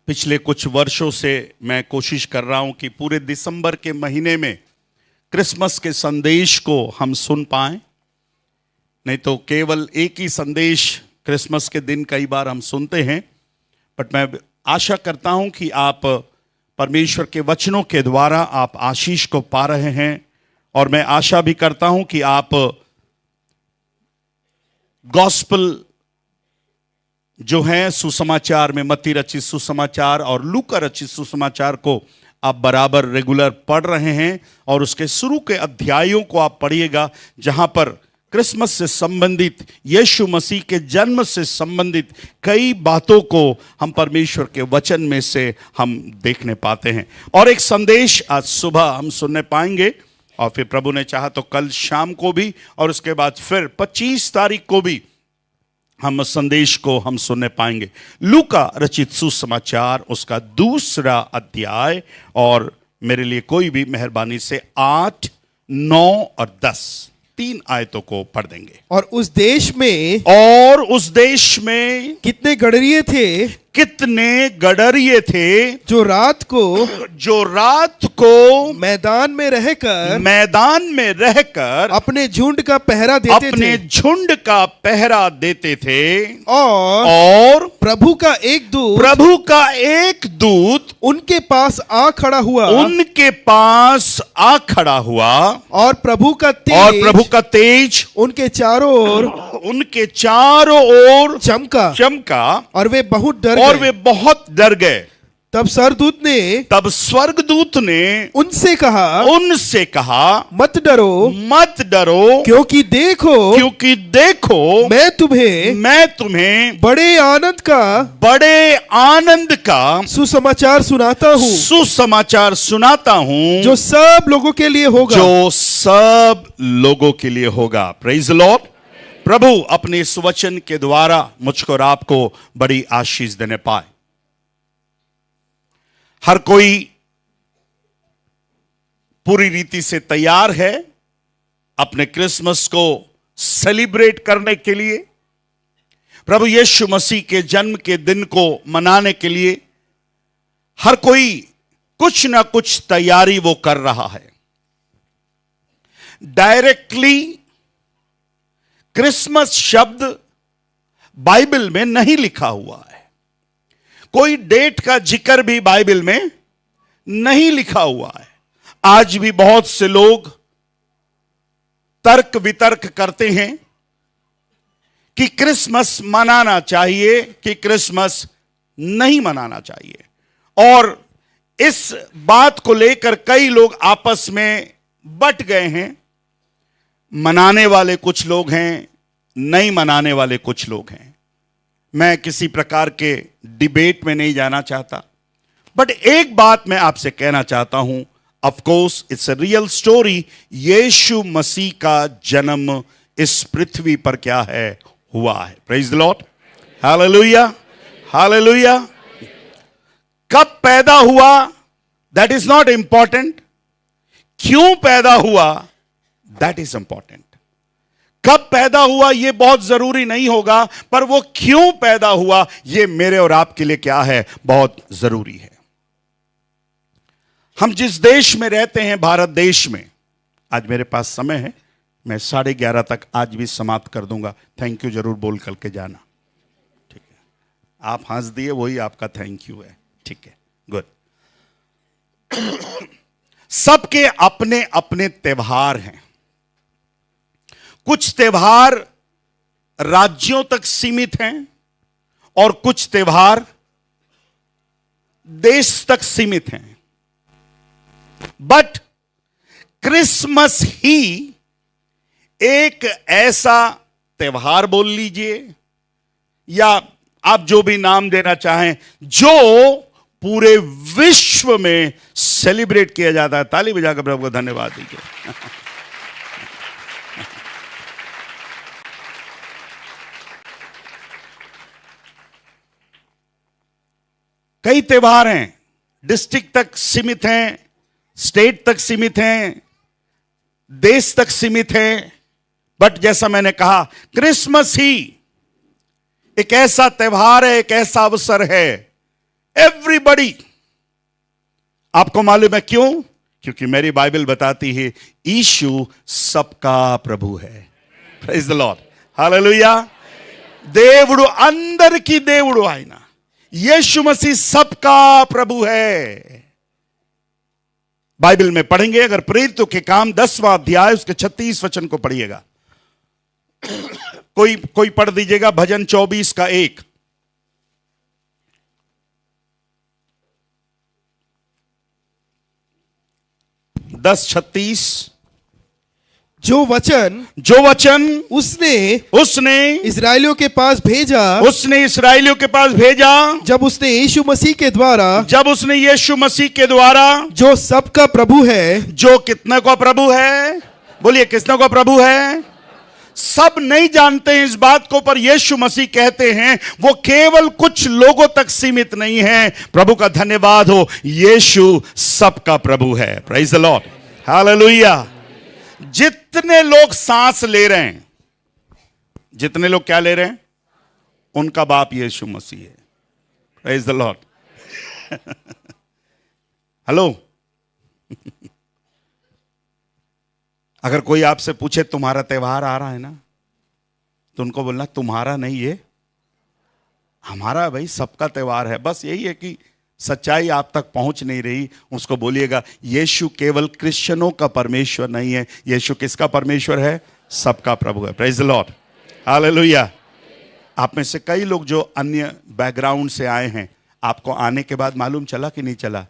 पिछले कुछ वर्षों से मैं कोशिश कर रहा हूं कि पूरे दिसंबर के महीने में क्रिसमस के संदेश को हम सुन पाएं। नहीं तो केवल एक ही संदेश क्रिसमस के दिन कई बार हम सुनते हैं, बट मैं आशा करता हूं कि आप परमेश्वर के वचनों के द्वारा आप आशीष को पा रहे हैं। और मैं आशा भी करता हूं कि आप गॉस्पल जो है सुसमाचार में, मत्ती रचित सुसमाचार और लूका रचित सुसमाचार को आप बराबर रेगुलर पढ़ रहे हैं, और उसके शुरू के अध्यायों को आप पढ़िएगा जहां पर क्रिसमस से संबंधित, यीशु मसीह के जन्म से संबंधित कई बातों को हम परमेश्वर के वचन में से हम देखने पाते हैं। और एक संदेश आज सुबह हम सुनने पाएंगे, और फिर प्रभु ने चाहा तो कल शाम को भी, और उसके बाद फिर 25 तारीख को भी हम संदेश को हम सुनने पाएंगे। लूका रचित सुसमाचार उसका दूसरा अध्याय, और मेरे लिए कोई भी मेहरबानी से 8, 9 और 10 तीन आयतों को पढ़ देंगे। और उस देश में कितने गडरिये थे जो रात को मैदान में रहकर अपने झुंड का पहरा देते थे और प्रभु का एक दूत उनके पास आ खड़ा हुआ और प्रभु का तेज उनके चारों ओर चमका और वे बहुत डर गए। तब स्वर्गदूत ने उनसे कहा मत डरो, क्योंकि देखो मैं तुम्हें बड़े आनंद का सुसमाचार सुनाता हूं जो सब लोगों के लिए होगा। Praise the Lord. प्रभु अपने इस वचन के द्वारा मुझको और आपको बड़ी आशीष देने पाए। हर कोई पूरी रीति से तैयार है अपने क्रिसमस को सेलिब्रेट करने के लिए, प्रभु यीशु मसीह के जन्म के दिन को मनाने के लिए। हर कोई कुछ ना कुछ तैयारी वो कर रहा है। डायरेक्टली क्रिसमस शब्द बाइबल में नहीं लिखा हुआ है, कोई डेट का जिक्र भी बाइबल में नहीं लिखा हुआ है। आज भी बहुत से लोग तर्क वितर्क करते हैं कि क्रिसमस मनाना चाहिए कि क्रिसमस नहीं मनाना चाहिए, और इस बात को लेकर कई लोग आपस में बट गए हैं। मनाने वाले कुछ लोग हैं, नहीं मनाने वाले कुछ लोग हैं। मैं किसी प्रकार के डिबेट में नहीं जाना चाहता, बट एक बात मैं आपसे कहना चाहता हूं। Of course it's a real story. यीशु मसीह का जन्म इस पृथ्वी पर क्या है, हुआ है। Praise the Lord, hallelujah, hallelujah. कब पैदा हुआ दैट इज नॉट इंपॉर्टेंट, क्यों पैदा हुआ दैट इज इंपॉर्टेंट। कब पैदा हुआ यह बहुत जरूरी नहीं होगा, पर वो क्यों पैदा हुआ यह मेरे और आपके लिए क्या है, बहुत जरूरी है। हम जिस देश में रहते हैं, भारत देश में, आज मेरे पास समय है, मैं 11:30 तक आज भी समाप्त कर दूंगा। थैंक यू जरूर बोल करके जाना, ठीक है। आप हंस दिए, वही आपका थैंक यू है, ठीक है, गुड। सबके अपने अपने त्योहार हैं। कुछ त्योहार राज्यों तक सीमित हैं और कुछ त्योहार देश तक सीमित हैं, बट क्रिसमस ही एक ऐसा त्योहार बोल लीजिए, या आप जो भी नाम देना चाहें, जो पूरे विश्व में सेलिब्रेट किया जाता है। ताली बजाकर प्रभु को धन्यवाद दीजिए। कई त्योहार हैं, डिस्ट्रिक्ट तक सीमित हैं, स्टेट तक सीमित हैं, देश तक सीमित हैं, बट जैसा मैंने कहा, क्रिसमस ही एक ऐसा त्योहार है, एक ऐसा अवसर है, एवरीबॉडी। आपको मालूम है क्यों? क्योंकि मेरी बाइबल बताती है यीशु सबका प्रभु है। Praise the Lord, hallelujah. దేవుడు అందరికీ దేవుడు ఆయన। यीशु मसीह सबका प्रभु है। बाइबल में पढ़ेंगे, अगर प्रेरितों के काम 10वां अध्याय उसके 36 वचन को पढ़िएगा। कोई पढ़ दीजिएगा भजन 24 का 1। 10:36। जो वचन उसने इस्राएलियों के पास भेजा, जब उसने यीशु मसीह के द्वारा जो सबका प्रभु है। जो कितने का प्रभु है? बोलिए, किसने का प्रभु है? सब नहीं जानते हैं इस बात को, पर यीशु मसीह कहते हैं वो केवल कुछ लोगों तक सीमित नहीं है। प्रभु का धन्यवाद हो, यीशु सबका प्रभु है। Praise the Lord, hallelujah. जितने लोग सांस ले रहे हैं, जितने लोग क्या ले रहे हैं, उनका बाप यीशु मसीह है। Praise the Lord. हेलो। अगर कोई आपसे पूछे तुम्हारा त्योहार आ रहा है ना, तो उनको बोलना तुम्हारा नहीं, ये हमारा है भाई, सबका त्योहार है। बस यही है कि सच्चाई आप तक पहुंच नहीं रही। उसको बोलिएगा यीशु केवल क्रिश्चियनों का परमेश्वर नहीं है, यीशु किसका परमेश्वर है? सबका प्रभु है। Praise the Lord, hallelujah. आप में से कई लोग जो अन्य बैकग्राउंड से आए हैं, आपको आने के बाद मालूम चला कि नहीं चला?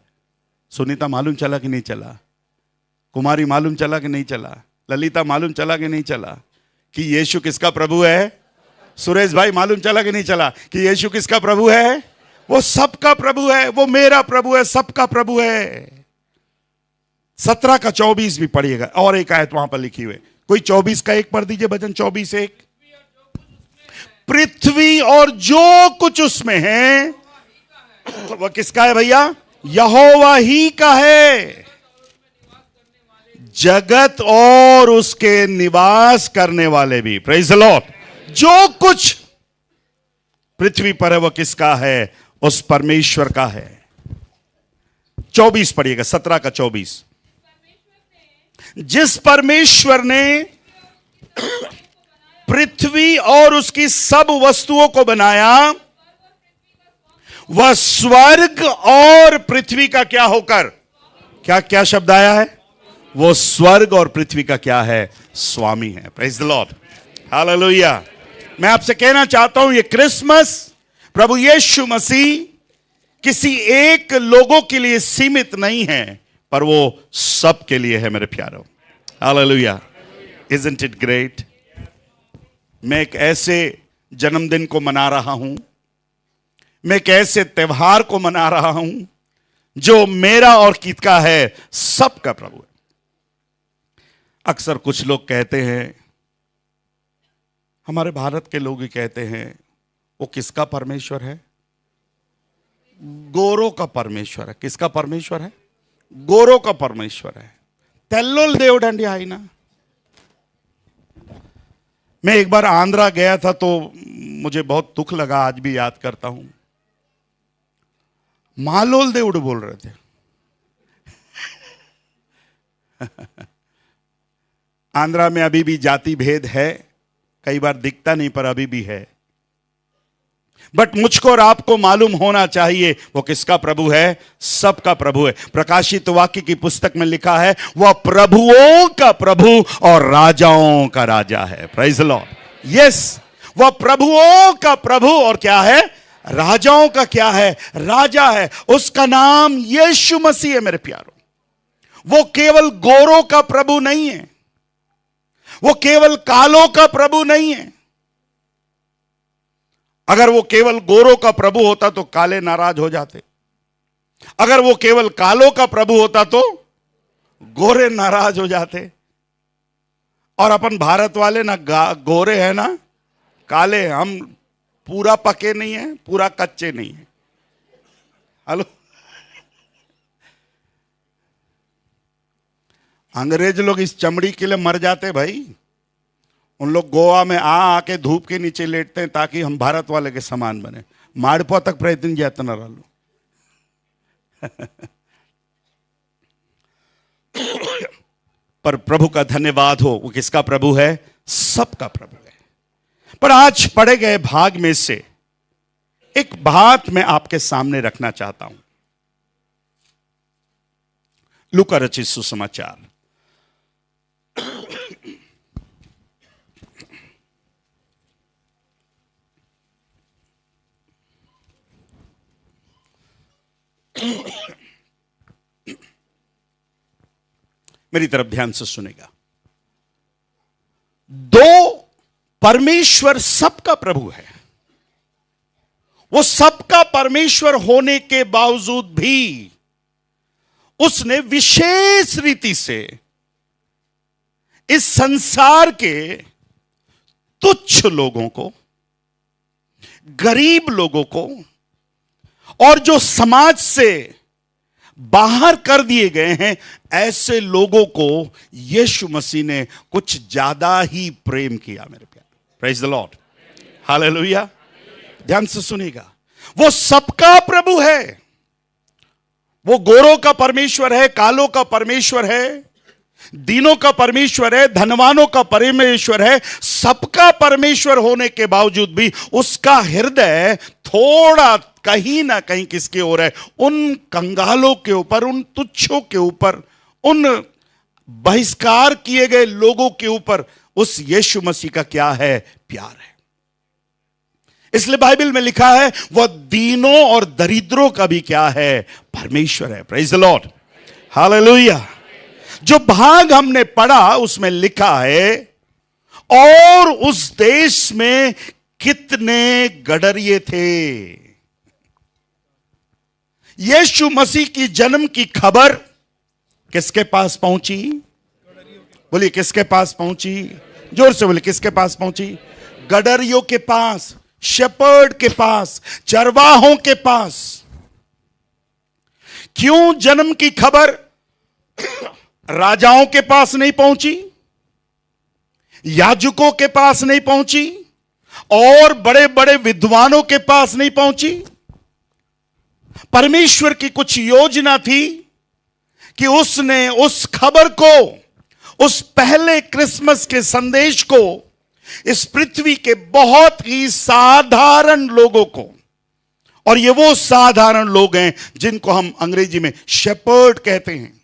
सुनीता, मालूम चला कि नहीं चला? कुमारी, मालूम चला कि नहीं चला? ललिता, मालूम चला कि नहीं चला कि यीशु किसका प्रभु है? सुरेश भाई, मालूम चला कि नहीं चला कि यीशु किसका प्रभु है? वो सबका प्रभु है, वो मेरा प्रभु है, सबका प्रभु है। 17 का 24 भी पढ़िएगा, और एक आयत वहां पर लिखी हुई। कोई 24 का 1 पढ़ दीजिए, भजन 24:1। पृथ्वी और जो कुछ उसमें है वह किसका है भैया? यहोवा ही का है। जगत और उसके निवास करने वाले भी। Praise the Lord. जो कुछ पृथ्वी पर है वह किसका है? उस परमेश्वर का है। 24 पढ़िएगा, 17 का 24। जिस परमेश्वर ने पृथ्वी और उसकी सब वस्तुओं को बनाया, वह स्वर्ग और पृथ्वी का क्या होकर, क्या शब्द आया है? वो स्वर्ग और पृथ्वी का क्या है? स्वामी है। Praise the Lord, hallelujah. मैं आपसे कहना चाहता हूं, ये क्रिसमस प्रभु यीशु मसीह किसी एक लोगों के लिए सीमित नहीं है, पर वो सब के लिए है मेरे प्यारों। हालेलुया। Isn't it great? मैं एक ऐसे जन्मदिन को मना रहा हूं, मैं एक ऐसे त्योहार को मना रहा हूं जो मेरा और किसका है? सबका प्रभु है। अक्सर कुछ लोग कहते हैं, हमारे भारत के लोग ही कहते हैं, वो किसका परमेश्वर है? गोरों का परमेश्वर है। किसका परमेश्वर है? गोरों का परमेश्वर है। तेल्लोल देवडंडी आई ना। मैं एक बार आंध्रा गया था तो मुझे बहुत दुख लगा, आज भी याद करता हूं। मालोल देवड़ बोल रहे थे। आंध्रा में अभी भी जाति भेद है, कई बार दिखता नहीं पर अभी भी है। बट मुझको और आपको मालूम होना चाहिए वो किसका प्रभु है? सबका प्रभु है। प्रकाशित वाक्य की पुस्तक में लिखा है वह प्रभुओं का प्रभु और राजाओं का राजा है। Praise the Lord. यस, वह प्रभुओं का प्रभु और क्या है? राजाओं का क्या है? राजा है। उसका नाम यीशु मसीह है मेरे प्यारों। वो केवल गोरों का प्रभु नहीं है, वो केवल कालों का प्रभु नहीं है। अगर वो केवल गोरों का प्रभु होता तो काले नाराज हो जाते, अगर वो केवल कालों का प्रभु होता तो गोरे नाराज हो जाते। और अपन भारत वाले ना गोरे हैं ना काले, हम पूरा पके नहीं है, पूरा कच्चे नहीं है। हेलो, अंग्रेज लोग इस चमड़ी के लिए मर जाते भाई। उन लोग गोवा में आके धूप के नीचे लेटते हैं ताकि हम भारत वाले के समान बने। माड़पा तक प्रयत्न जाता न रहा। पर प्रभु का धन्यवाद हो, वो किसका प्रभु है? सबका प्रभु है। पर आज पढ़े गए भाग में से एक बात मैं आपके सामने रखना चाहता हूं। लूका रचित सुसमाचार, मेरी तरफ ध्यान से सुनेगा। दो परमेश्वर सबका प्रभु है। वो सबका परमेश्वर होने के बावजूद भी उसने विशेष रीति से इस संसार के तुच्छ लोगों को, गरीब लोगों को और जो समाज से बाहर कर दिए गए हैं, ऐसे लोगों को यीशु मसीह ने कुछ ज्यादा ही प्रेम किया। मेरे प्यारे, प्रेज द लॉर्ड, हालेलुया। ध्यान से सुनिएगा, वो सबका प्रभु है। वो गोरों का परमेश्वर है, कालों का परमेश्वर है, दीनों का परमेश्वर है, धनवानों का परमेश्वर है। सबका परमेश्वर होने के बावजूद भी उसका हृदय थोड़ा कहीं ना कहीं किसकी ओर है? उन कंगालों के ऊपर, उन तुच्छों के ऊपर, उन बहिष्कार किए गए लोगों के ऊपर उस यीशु मसीह का क्या है? प्यार है। इसलिए बाइबल में लिखा है वह दीनों और दरिद्रों का भी क्या है? परमेश्वर है। Praise the Lord, hallelujah. जो भाग हमने पढ़ा उसमें लिखा है, और उस देश में कितने गडरिये थे। यीशु मसीह की जन्म की खबर किसके पास पहुंची? बोलिए, किसके पास पहुंची? जोर से बोलिए, किसके पास पहुंची? गडरियों के पास, शेपर्ड के पास, चरवाहों के पास। क्यों जन्म की खबर राजाओं के पास नहीं पहुंची, याजकों के पास नहीं पहुंची, और बड़े बड़े विद्वानों के पास नहीं पहुंची? परमेश्वर की कुछ योजना थी कि उसने उस खबर को, उस पहले क्रिसमस के संदेश को इस पृथ्वी के बहुत ही साधारण लोगों को, और ये वो साधारण लोग हैं जिनको हम अंग्रेजी में शेपर्ड कहते हैं,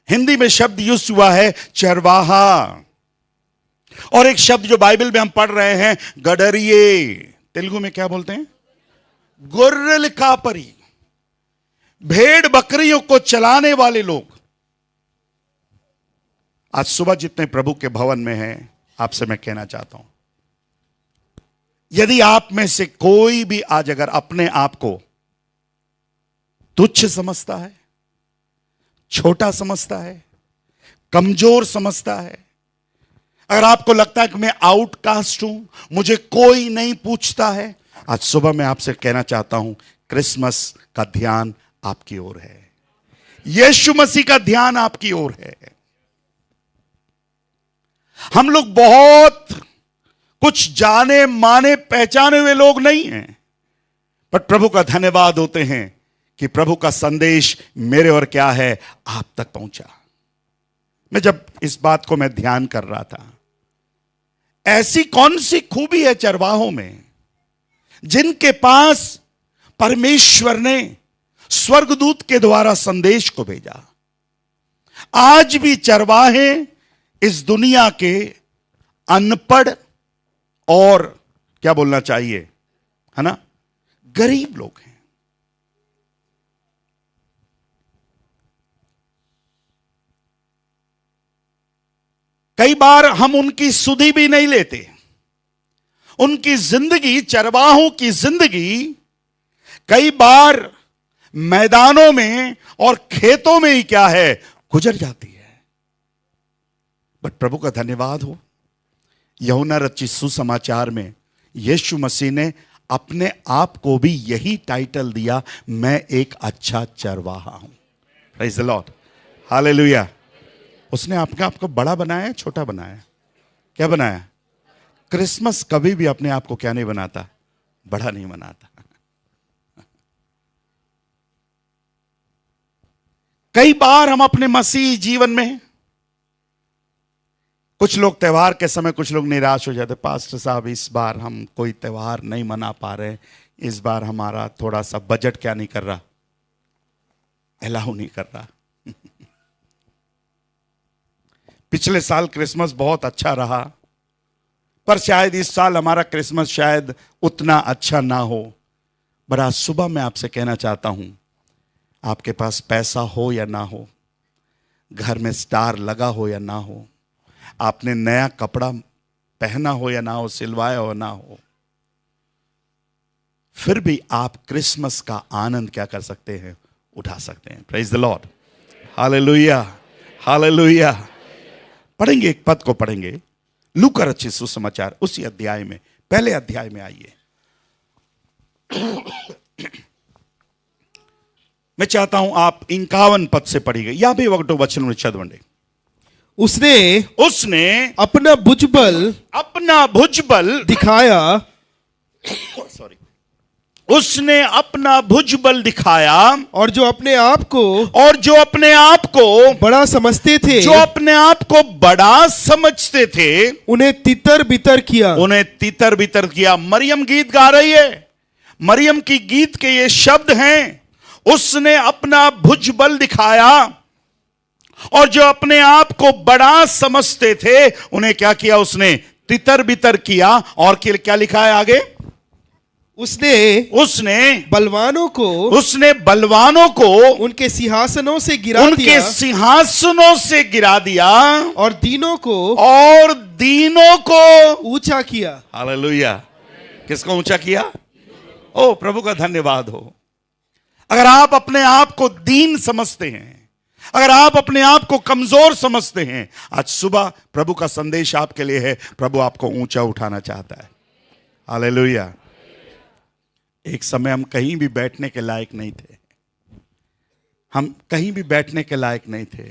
हिंदी में शब्द यूज हुआ है चरवाहा, और एक शब्द जो बाइबल में हम पढ़ रहे हैं गडरिये, तेलुगु में क्या बोलते हैं? गोर्रेल कापरी, भेड़ बकरियों को चलाने वाले लोग। आज सुबह जितने प्रभु के भवन में हैं, आपसे मैं कहना चाहता हूं, यदि आप में से कोई भी आज अगर अपने आप को तुच्छ समझता है, छोटा समझता है, कमजोर समझता है, अगर आपको लगता है कि मैं आउटकास्ट हूं, मुझे कोई नहीं पूछता है, आज सुबह मैं आपसे कहना चाहता हूं, क्रिसमस का ध्यान आपकी ओर है। यीशु मसीह का ध्यान आपकी ओर है। हम लोग बहुत कुछ जाने माने पहचाने हुए लोग नहीं हैं, पर प्रभु का धन्यवाद होते हैं कि प्रभु का संदेश मेरे और क्या है? आप तक पहुंचा। मैं जब इस बात को मैं ध्यान कर रहा था, ऐसी कौन सी खूबी है चरवाहों में जिनके पास परमेश्वर ने स्वर्गदूत के द्वारा संदेश को भेजा। आज भी चरवाहे इस दुनिया के अनपढ़ और क्या बोलना चाहिए, है ना, गरीब लोग हैं। कई बार हम उनकी सुधि भी नहीं लेते। उनकी जिंदगी, चरवाहों की जिंदगी कई बार मैदानों में और खेतों में ही क्या है? गुजर जाती है। बट प्रभु का धन्यवाद हो, यूहन्ना रचित सुसमाचार में यीशु मसीह ने अपने आप को भी यही टाइटल दिया, मैं एक अच्छा चरवाहा हूं। Praise the Lord, hallelujah. उसने आपका आपको बड़ा बनाया, छोटा बनाया? क्या बनाया? क्रिसमस कभी भी अपने आप को क्या नहीं बनाता? बड़ा नहीं बनाता। कई बार हम अपने मसीही जीवन में, कुछ लोग त्योहार के समय कुछ लोग निराश हो जाते, पास्टर साहब इस बार हम कोई त्योहार नहीं मना पा रहे, इस बार हमारा थोड़ा सा बजट क्या नहीं कर रहा, अलाउ नहीं कर रहा। पिछले साल क्रिसमस बहुत अच्छा रहा, पर शायद इस साल हमारा क्रिसमस शायद उतना अच्छा ना हो। पर आज सुबह मैं आपसे कहना चाहता हूं, आपके पास पैसा हो या ना हो, घर में स्टार लगा हो या ना हो, आपने नया कपड़ा पहना हो या ना हो, सिलवाया हो ना हो, फिर भी आप क्रिसमस का आनंद क्या कर सकते हैं, उठा सकते हैं। Praise the Lord, hallelujah, hallelujah. पढ़ेंगे, एक पद को पढ़ेंगे, लूका रचित सुसमाचार उसी अध्याय में, पहले अध्याय में आइए। मैं चाहता हूं आप 51 पद से पढ़िए। या भी वक्टो वचन चदवंडे। उसने अपना भुजबल दिखाया, सॉरी, उसने अपना भुजबल दिखाया, और जो अपने आप को बड़ा समझते थे, जो अपने आप को बड़ा समझते थे, उन्हें तितर बितर किया। मरियम गीत गा रही है, मरियम की गीत के ये शब्द हैं, उसने अपना भुजबल दिखाया और जो अपने आप को बड़ा समझते थे उन्हें क्या किया, उसने तितर बितर किया। और क्या लिखा है आगे, उसने बलवानों को उनके सिंहासनों से गिरा दिया और दीनों को ऊंचा किया। हालेलुया। किसको ऊंचा किया? ओ प्रभु का धन्यवाद हो। अगर आप अपने आप को दीन समझते हैं, अगर आप अपने आप को कमजोर समझते हैं, आज सुबह प्रभु का संदेश आपके लिए है, प्रभु आपको ऊंचा उठाना चाहता है। हालेलुया। एक समय हम कहीं भी बैठने के लायक नहीं थे, हम कहीं भी बैठने के लायक नहीं थे,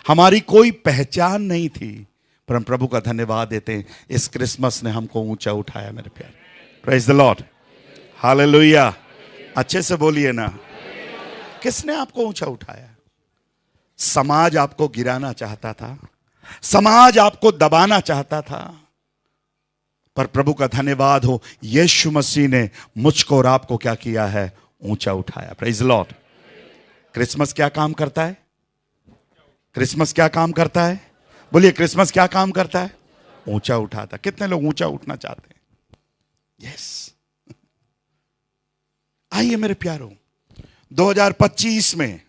हमारी कोई पहचान नहीं थी, पर हम प्रभु का धन्यवाद देते हैं, इस क्रिसमस ने हमको ऊंचा उठाया मेरे प्यारे। Praise the Lord, hallelujah. अच्छे से बोलिए ना। किसने आपको ऊंचा उठाया? समाज आपको गिराना चाहता था, समाज आपको दबाना चाहता था, पर प्रभु का धन्यवाद हो, यीशु मसीह ने मुझको और आपको क्या किया है, ऊंचा उठाया। Praise the Lord. क्रिसमस क्या काम करता है? क्रिसमस क्या काम करता है? बोलिए, क्रिसमस क्या काम करता है? ऊंचा उठाता। कितने लोग ऊंचा उठना चाहते हैं? यस। आइए मेरे प्यारों, 2025 में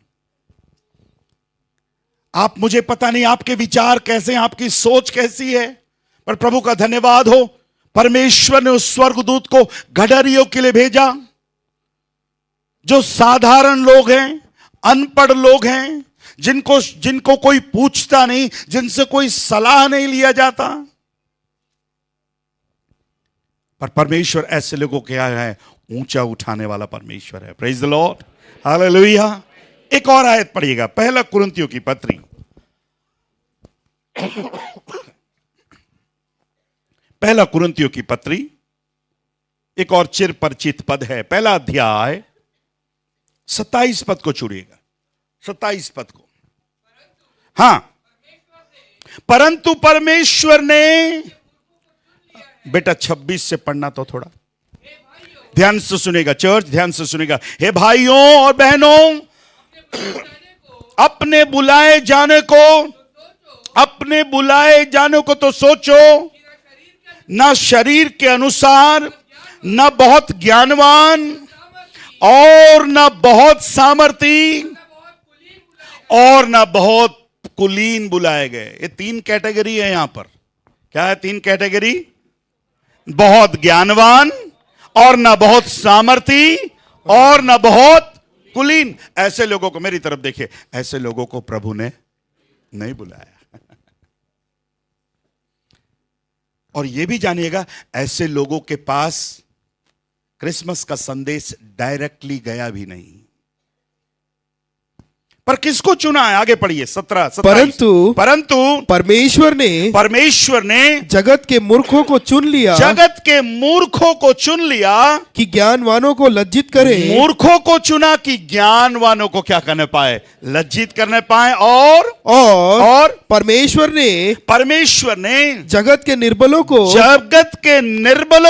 आप, मुझे पता नहीं आपके विचार कैसे हैं, आपकी सोच कैसी है, पर प्रभु का धन्यवाद हो, परमेश्वर ने उस स्वर्गदूत को गडरियों के लिए भेजा, जो साधारण लोग हैं, अनपढ़ लोग हैं, जिनको कोई पूछता नहीं, जिनसे कोई सलाह नहीं लिया जाता, पर परमेश्वर ऐसे लोगों को क्या है, ऊंचा उठाने वाला परमेश्वर है। Praise the Lord, hallelujah. एक और आयत पढ़िएगा, पहला कुरिन्थियों की पत्री, पहला कुरिन्थियों की पत्री, एक और चिर परिचित पद है, पहला अध्याय 27 पद को छुड़िएगा, 27 पद को। हां, परंतु परमेश्वर ने, बेटा 26 से पढ़ना तो थोड़ा ध्यान से सुनेगा, चर्च ध्यान से सुनेगा। हे भाइयों और बहनों, अपने बुलाए जाने को तो सोचो, ना शरीर के अनुसार, ना बहुत ज्ञानवान और ना बहुत सामर्थी और ना बहुत कुलीन बुलाए गए। ये 3 कैटेगरी है यहां पर। क्या है 3 कैटेगरी? बहुत ज्ञानवान और ना बहुत सामर्थी और ना बहुत कुलीन। ऐसे लोगों को, मेरी तरफ देखिए, ऐसे लोगों को प्रभु ने नहीं बुलाया। और यह भी जानिएगा, ऐसे लोगों के पास क्रिसमस का संदेश डायरेक्टली गया भी नहीं। पर किसको चुना है? आगे पढ़िए 17 परंतु परमेश्वर ने जगत के मूर्खों को चुन लिया, जगत के मूर्खों को चुन लिया कि ज्ञानवानों को लज्जित करे। मूर्खों को चुना कि ज्ञानवानों को क्या करने पाए? लज्जित करने पाए। और परमेश्वर ने जगत के निर्बलों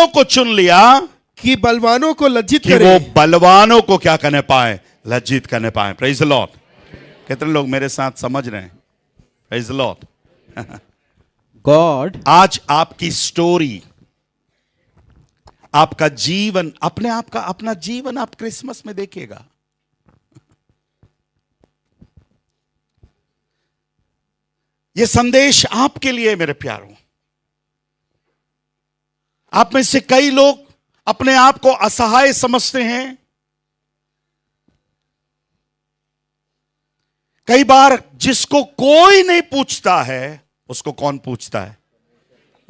को चुन लिया कि बलवानों को लज्जित करे। वो बलवानों को क्या करने पाए? लज्जित करने पाए। Praise the Lord. कितने लोग मेरे साथ समझ रहे हैं? Praise the Lord. गॉड आज आपकी स्टोरी, आपका जीवन, अपना जीवन आप क्रिसमस में देखिएगा। यह संदेश आपके लिए मेरे प्यारों। आप में से कई लोग अपने आप को असहाय समझते हैं। कई बार जिसको कोई नहीं पूछता है उसको कौन पूछता है?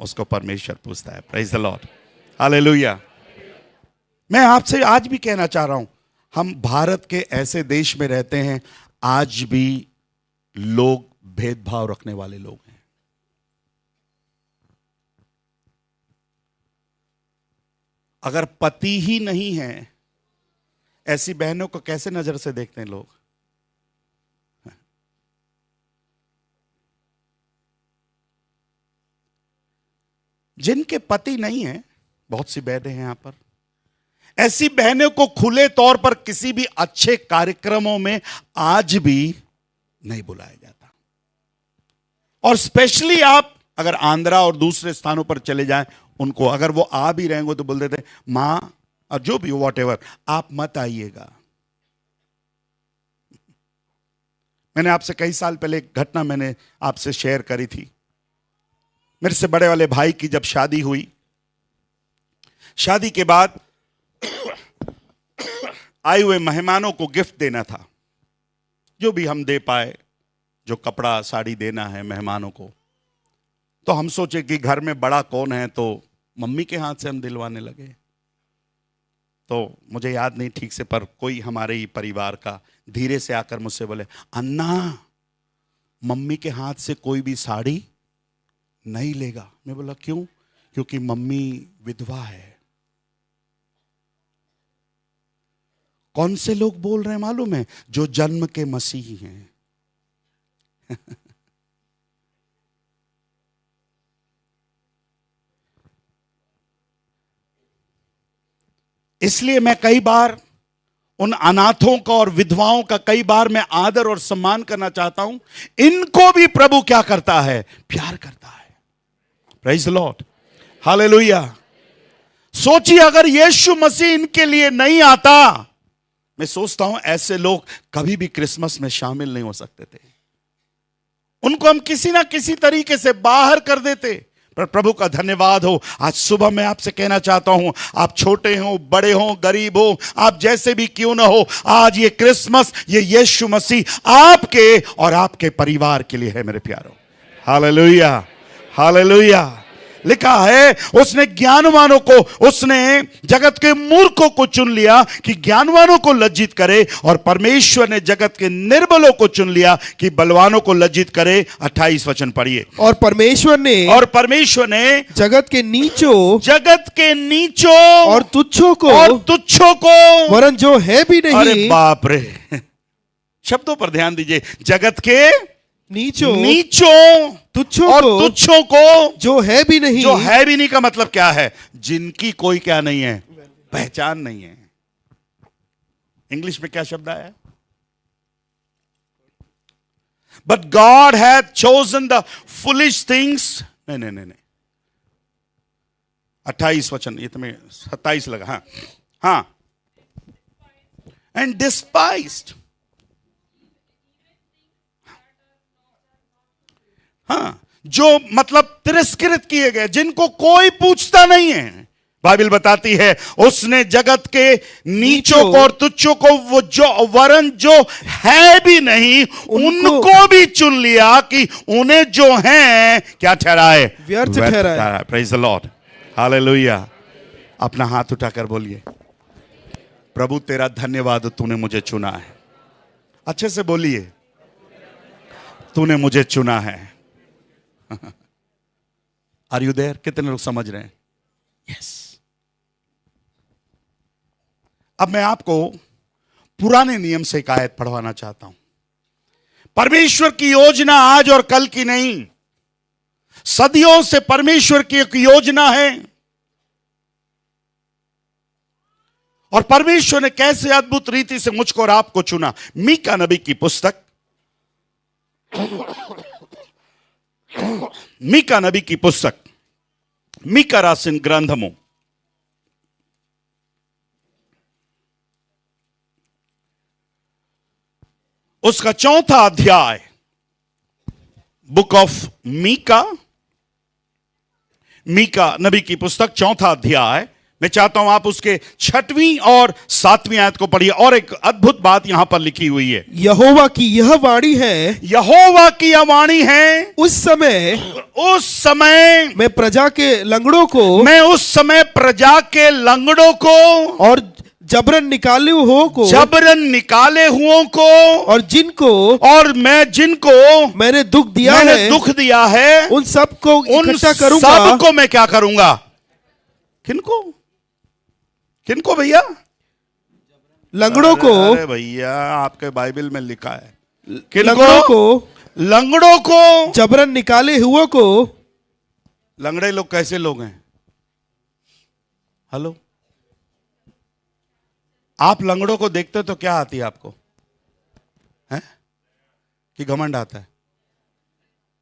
उसको परमेश्वर पूछता है। Praise the Lord, hallelujah. मैं आपसे आज भी कहना चाह रहा हूं, हम भारत के ऐसे देश में रहते हैं, आज भी लोग भेदभाव रखने वाले लोग हैं। अगर पति ही नहीं है, ऐसी बहनों को कैसे नजर से देखते हैं लोग? जिनके पति नहीं है, बहुत सी बहनें हैं यहां पर, ऐसी बहनों को खुले तौर पर किसी भी अच्छे कार्यक्रमों में आज भी नहीं बुलाया जाता। और स्पेशली आप अगर आंध्रा और दूसरे स्थानों पर चले जाएं, उनको अगर वो आ भी रहेंगे तो बोल देते मां और जो भी वॉट एवर, आप मत आइएगा। मैंने आपसे कई साल पहले एक घटना मैंने आपसे शेयर करी थी। मेरे से बड़े वाले भाई की जब शादी हुई, शादी के बाद आए हुए मेहमानों को गिफ्ट देना था, जो भी हम दे पाए, जो कपड़ा साड़ी देना है मेहमानों को। तो हम सोचे कि घर में बड़ा कौन है, तो मम्मी के हाथ से हम दिलवाने लगे। तो मुझे याद नहीं ठीक से, पर कोई हमारे ही परिवार का धीरे से आकर मुझसे बोले, अन्ना मम्मी के हाथ से कोई भी साड़ी नहीं लेगा। मैं बोला क्यों? क्योंकि मम्मी विधवा है। कौन से लोग बोल रहे हैं मालूम है? जो जन्म के मसीही हैं। इसलिए मैं कई बार उन अनाथों का और विधवाओं का कई बार मैं आदर और सम्मान करना चाहता हूं। इनको भी प्रभु क्या करता है? प्यार करता है। Praise the Lord, hallelujah. सोचिए अगर यीशु मसीह इनके लिए नहीं आता, मैं सोचता हूं ऐसे लोग कभी भी क्रिसमस में शामिल नहीं हो सकते थे। उनको हम किसी ना किसी तरीके से बाहर कर देते। पर प्रभु का धन्यवाद हो, आज सुबह मैं आपसे कहना चाहता हूं, आप छोटे हो, बड़े हो, गरीब हो, आप जैसे भी क्यों ना हो, आज ये क्रिसमस, ये यीशु मसीह आपके और आपके परिवार के लिए है मेरे प्यारों। Hallelujah, hallelujah. लिखा है उसने ज्ञानवानों को, उसने जगत के मूर्खों को चुन लिया कि ज्ञानवानों को लज्जित करे, और परमेश्वर ने जगत के निर्बलों को चुन लिया कि बलवानों को लज्जित करे। 28 वचन पढ़िए। और परमेश्वर ने जगत के नीचों और तुच्छों को वरन जो है भी नहीं। अरे बाप रे, शब्दों पर ध्यान दीजिए। जगत के नीचों तुच्छों को जो है भी नहीं का मतलब क्या है? जिनकी कोई क्या नहीं है? पहचान नहीं है। इंग्लिश में क्या शब्द आया? But God had chosen the foolish things. नहीं 28 वचन, ये तुम्हें 27 लगा। हाँ, एंड डिस्पाइज्ड। हाँ, जो मतलब तिरस्कृत किए गए, जिनको कोई पूछता नहीं है। बाइबल बताती है उसने जगत के नीचों को और तुच्छों को, वो जो वरन जो है भी नहीं, उनको भी चुन लिया कि उन्हें जो है क्या ठहराए? व्यर्थ ठहराए। Praise the Lord, hallelujah. अपना हाथ उठाकर बोलिए, प्रभु तेरा धन्यवाद, तूने मुझे चुना है। अच्छे से बोलिए, तूने मुझे चुना है। Are you there? कितने लोग समझ रहे हैं? यस। अब मैं आपको पुराने नियम से एक आयत पढ़वाना चाहता हूं। परमेश्वर की योजना आज और कल की नहीं, सदियों से परमेश्वर की एक योजना है। और परमेश्वर ने कैसे अद्भुत रीति से मुझको और आपको चुना। मीका नबी की पुस्तक, मीका नबी की पुस्तक, मीका रासिन ग्रंथमो, उसका 4था अध्याय, बुक ऑफ मीका, मीका नबी की पुस्तक 4था अध्याय। मैं चाहता हूं आप उसके 6वीं और 7वीं आयत को पढ़िए। और एक अद्भुत बात यहां पर लिखी हुई है, यहोवा की यह वाणी है, यहोवा की यह वाणी है, उस समय मैं प्रजा के लंगड़ों को, मैं उस समय प्रजा के लंगड़ों को और जबरन निकाले हुओं को, जबरन निकाले हुओं को, और जिनको, और मैं जिनको मैंने दुख दिया मैंने है, दुख दिया है, उन सबको इकट्ठा करूंगा। उन सबको मैं क्या करूंगा? किनको? किनको भैया? लंगड़ों को। अरे भैया आपके बाइबल में लिखा है लंगड़ों को, लंगड़ों को, जबरन निकाले हुओं को। लंगड़े लोग कैसे लोग हैं? हेलो, आप लंगड़ों को देखते तो क्या आती है आपको? हैं? कि घमंड आता है?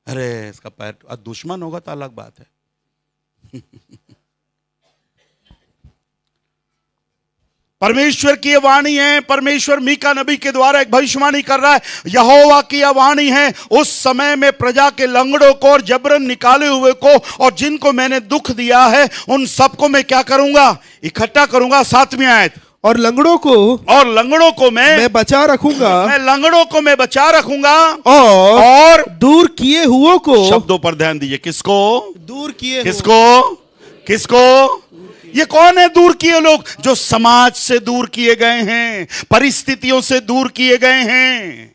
अरे इसका पैर, दुश्मन होगा तो अलग बात है। परमेश्वर की यह वाणी है। परमेश्वर मीका नबी के द्वारा एक भविष्यवाणी कर रहा है। यहोवा की यह वाणी है, उस समय में प्रजा के लंगड़ों को और जबरन निकाले हुए को और जिनको मैंने दुख दिया है, उन सबको मैं क्या करूंगा? इकट्ठा करूंगा। 7वीं आयत, और लंगड़ों को मैं बचा रखूंगा, मैं लंगड़ों को मैं बचा रखूंगा, और दूर किए हुओं को। शब्दों पर ध्यान दीजिए। किसको दूर किए? किसको? ये कौन है दूर किए लोग? जो समाज से दूर किए गए हैं, परिस्थितियों से दूर किए गए हैं,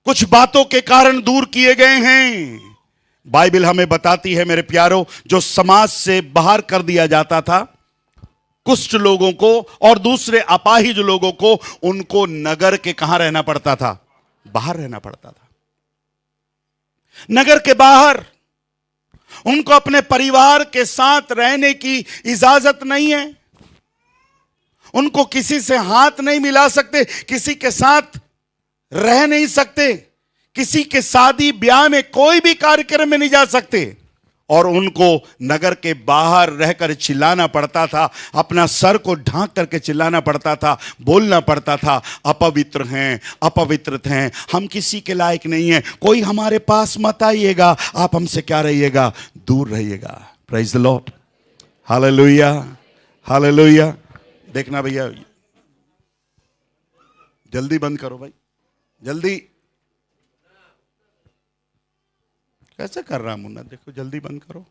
कुछ बातों के कारण दूर किए गए हैं। बाइबल हमें बताती है मेरे प्यारों, जो समाज से बाहर कर दिया जाता था, कुष्ठ लोगों को और दूसरे अपाहिज लोगों को, उनको नगर के कहां रहना पड़ता था? बाहर रहना पड़ता था। नगर के बाहर उनको अपने परिवार के साथ रहने की इजाजत नहीं है। उनको किसी से हाथ नहीं मिला सकते, किसी के साथ रह नहीं सकते, किसी के शादी ब्याह में कोई भी कार्यक्रम में नहीं जा सकते। और उनको नगर के बाहर रहकर चिल्लाना पड़ता था, अपना सर को ढांक करके चिल्लाना पड़ता था, बोलना पड़ता था, अपवित्र हैं, अपवित्र हैं, हम किसी के लायक नहीं हैं, कोई हमारे पास मत आइएगा, आप हमसे क्या रहिएगा? दूर रहिएगा। Praise the Lord, hallelujah, hallelujah. देखना भैया, जल्दी बंद करो भाई, जल्दी। कैसे कर रहा मुन्ना? देखो जल्दी बंद करो।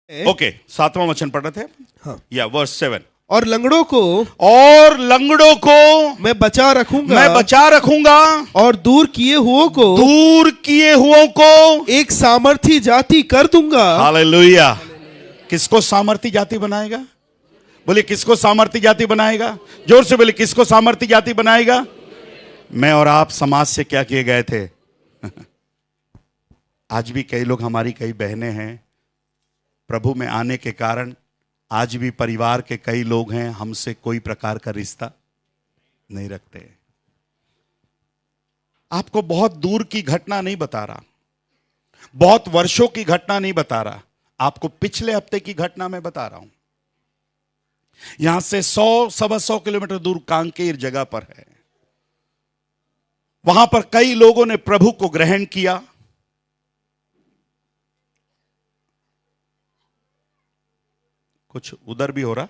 ओके, 7वां वचन पढ़ रहे थे। हाँ। या वर्स 7। और लंगड़ों को मैं बचा रखूंगा, और दूर किए हुओं को एक सामर्थी जाति कर दूंगा। हालेलुया। किसको सामर्थी जाति बनाएगा? बोले किसको सामर्थी जाति बनाएगा? जोर से बोले, किसको सामर्थी जाति बनाएगा? मैं और आप समाज से क्या किए गए थे? आज भी कई लोग, हमारी कई बहनें हैं, प्रभु में आने के कारण आज भी परिवार के कई लोग हैं हमसे कोई प्रकार का रिश्ता नहीं रखते। आपको बहुत दूर की घटना नहीं बता रहा, बहुत वर्षों की घटना नहीं बता रहा, आपको पिछले हफ्ते की घटना मैं बता रहा हूं। यहां से 100-125 किलोमीटर दूर कांकेर जगह पर है, वहां पर कई लोगों ने प्रभु को ग्रहण किया। कुछ उधर भी हो रहा,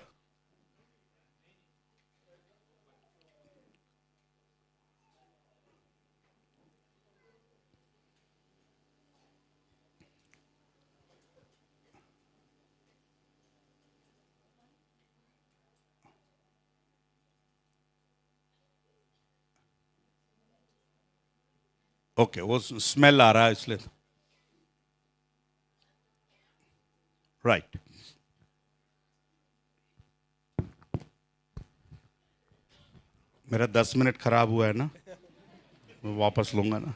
ओके वो स्मेल आ रहा है इसलिए, राइट। मेरा 10 मिनट खराब हुआ है ना, मैं वापस लूंगा ना।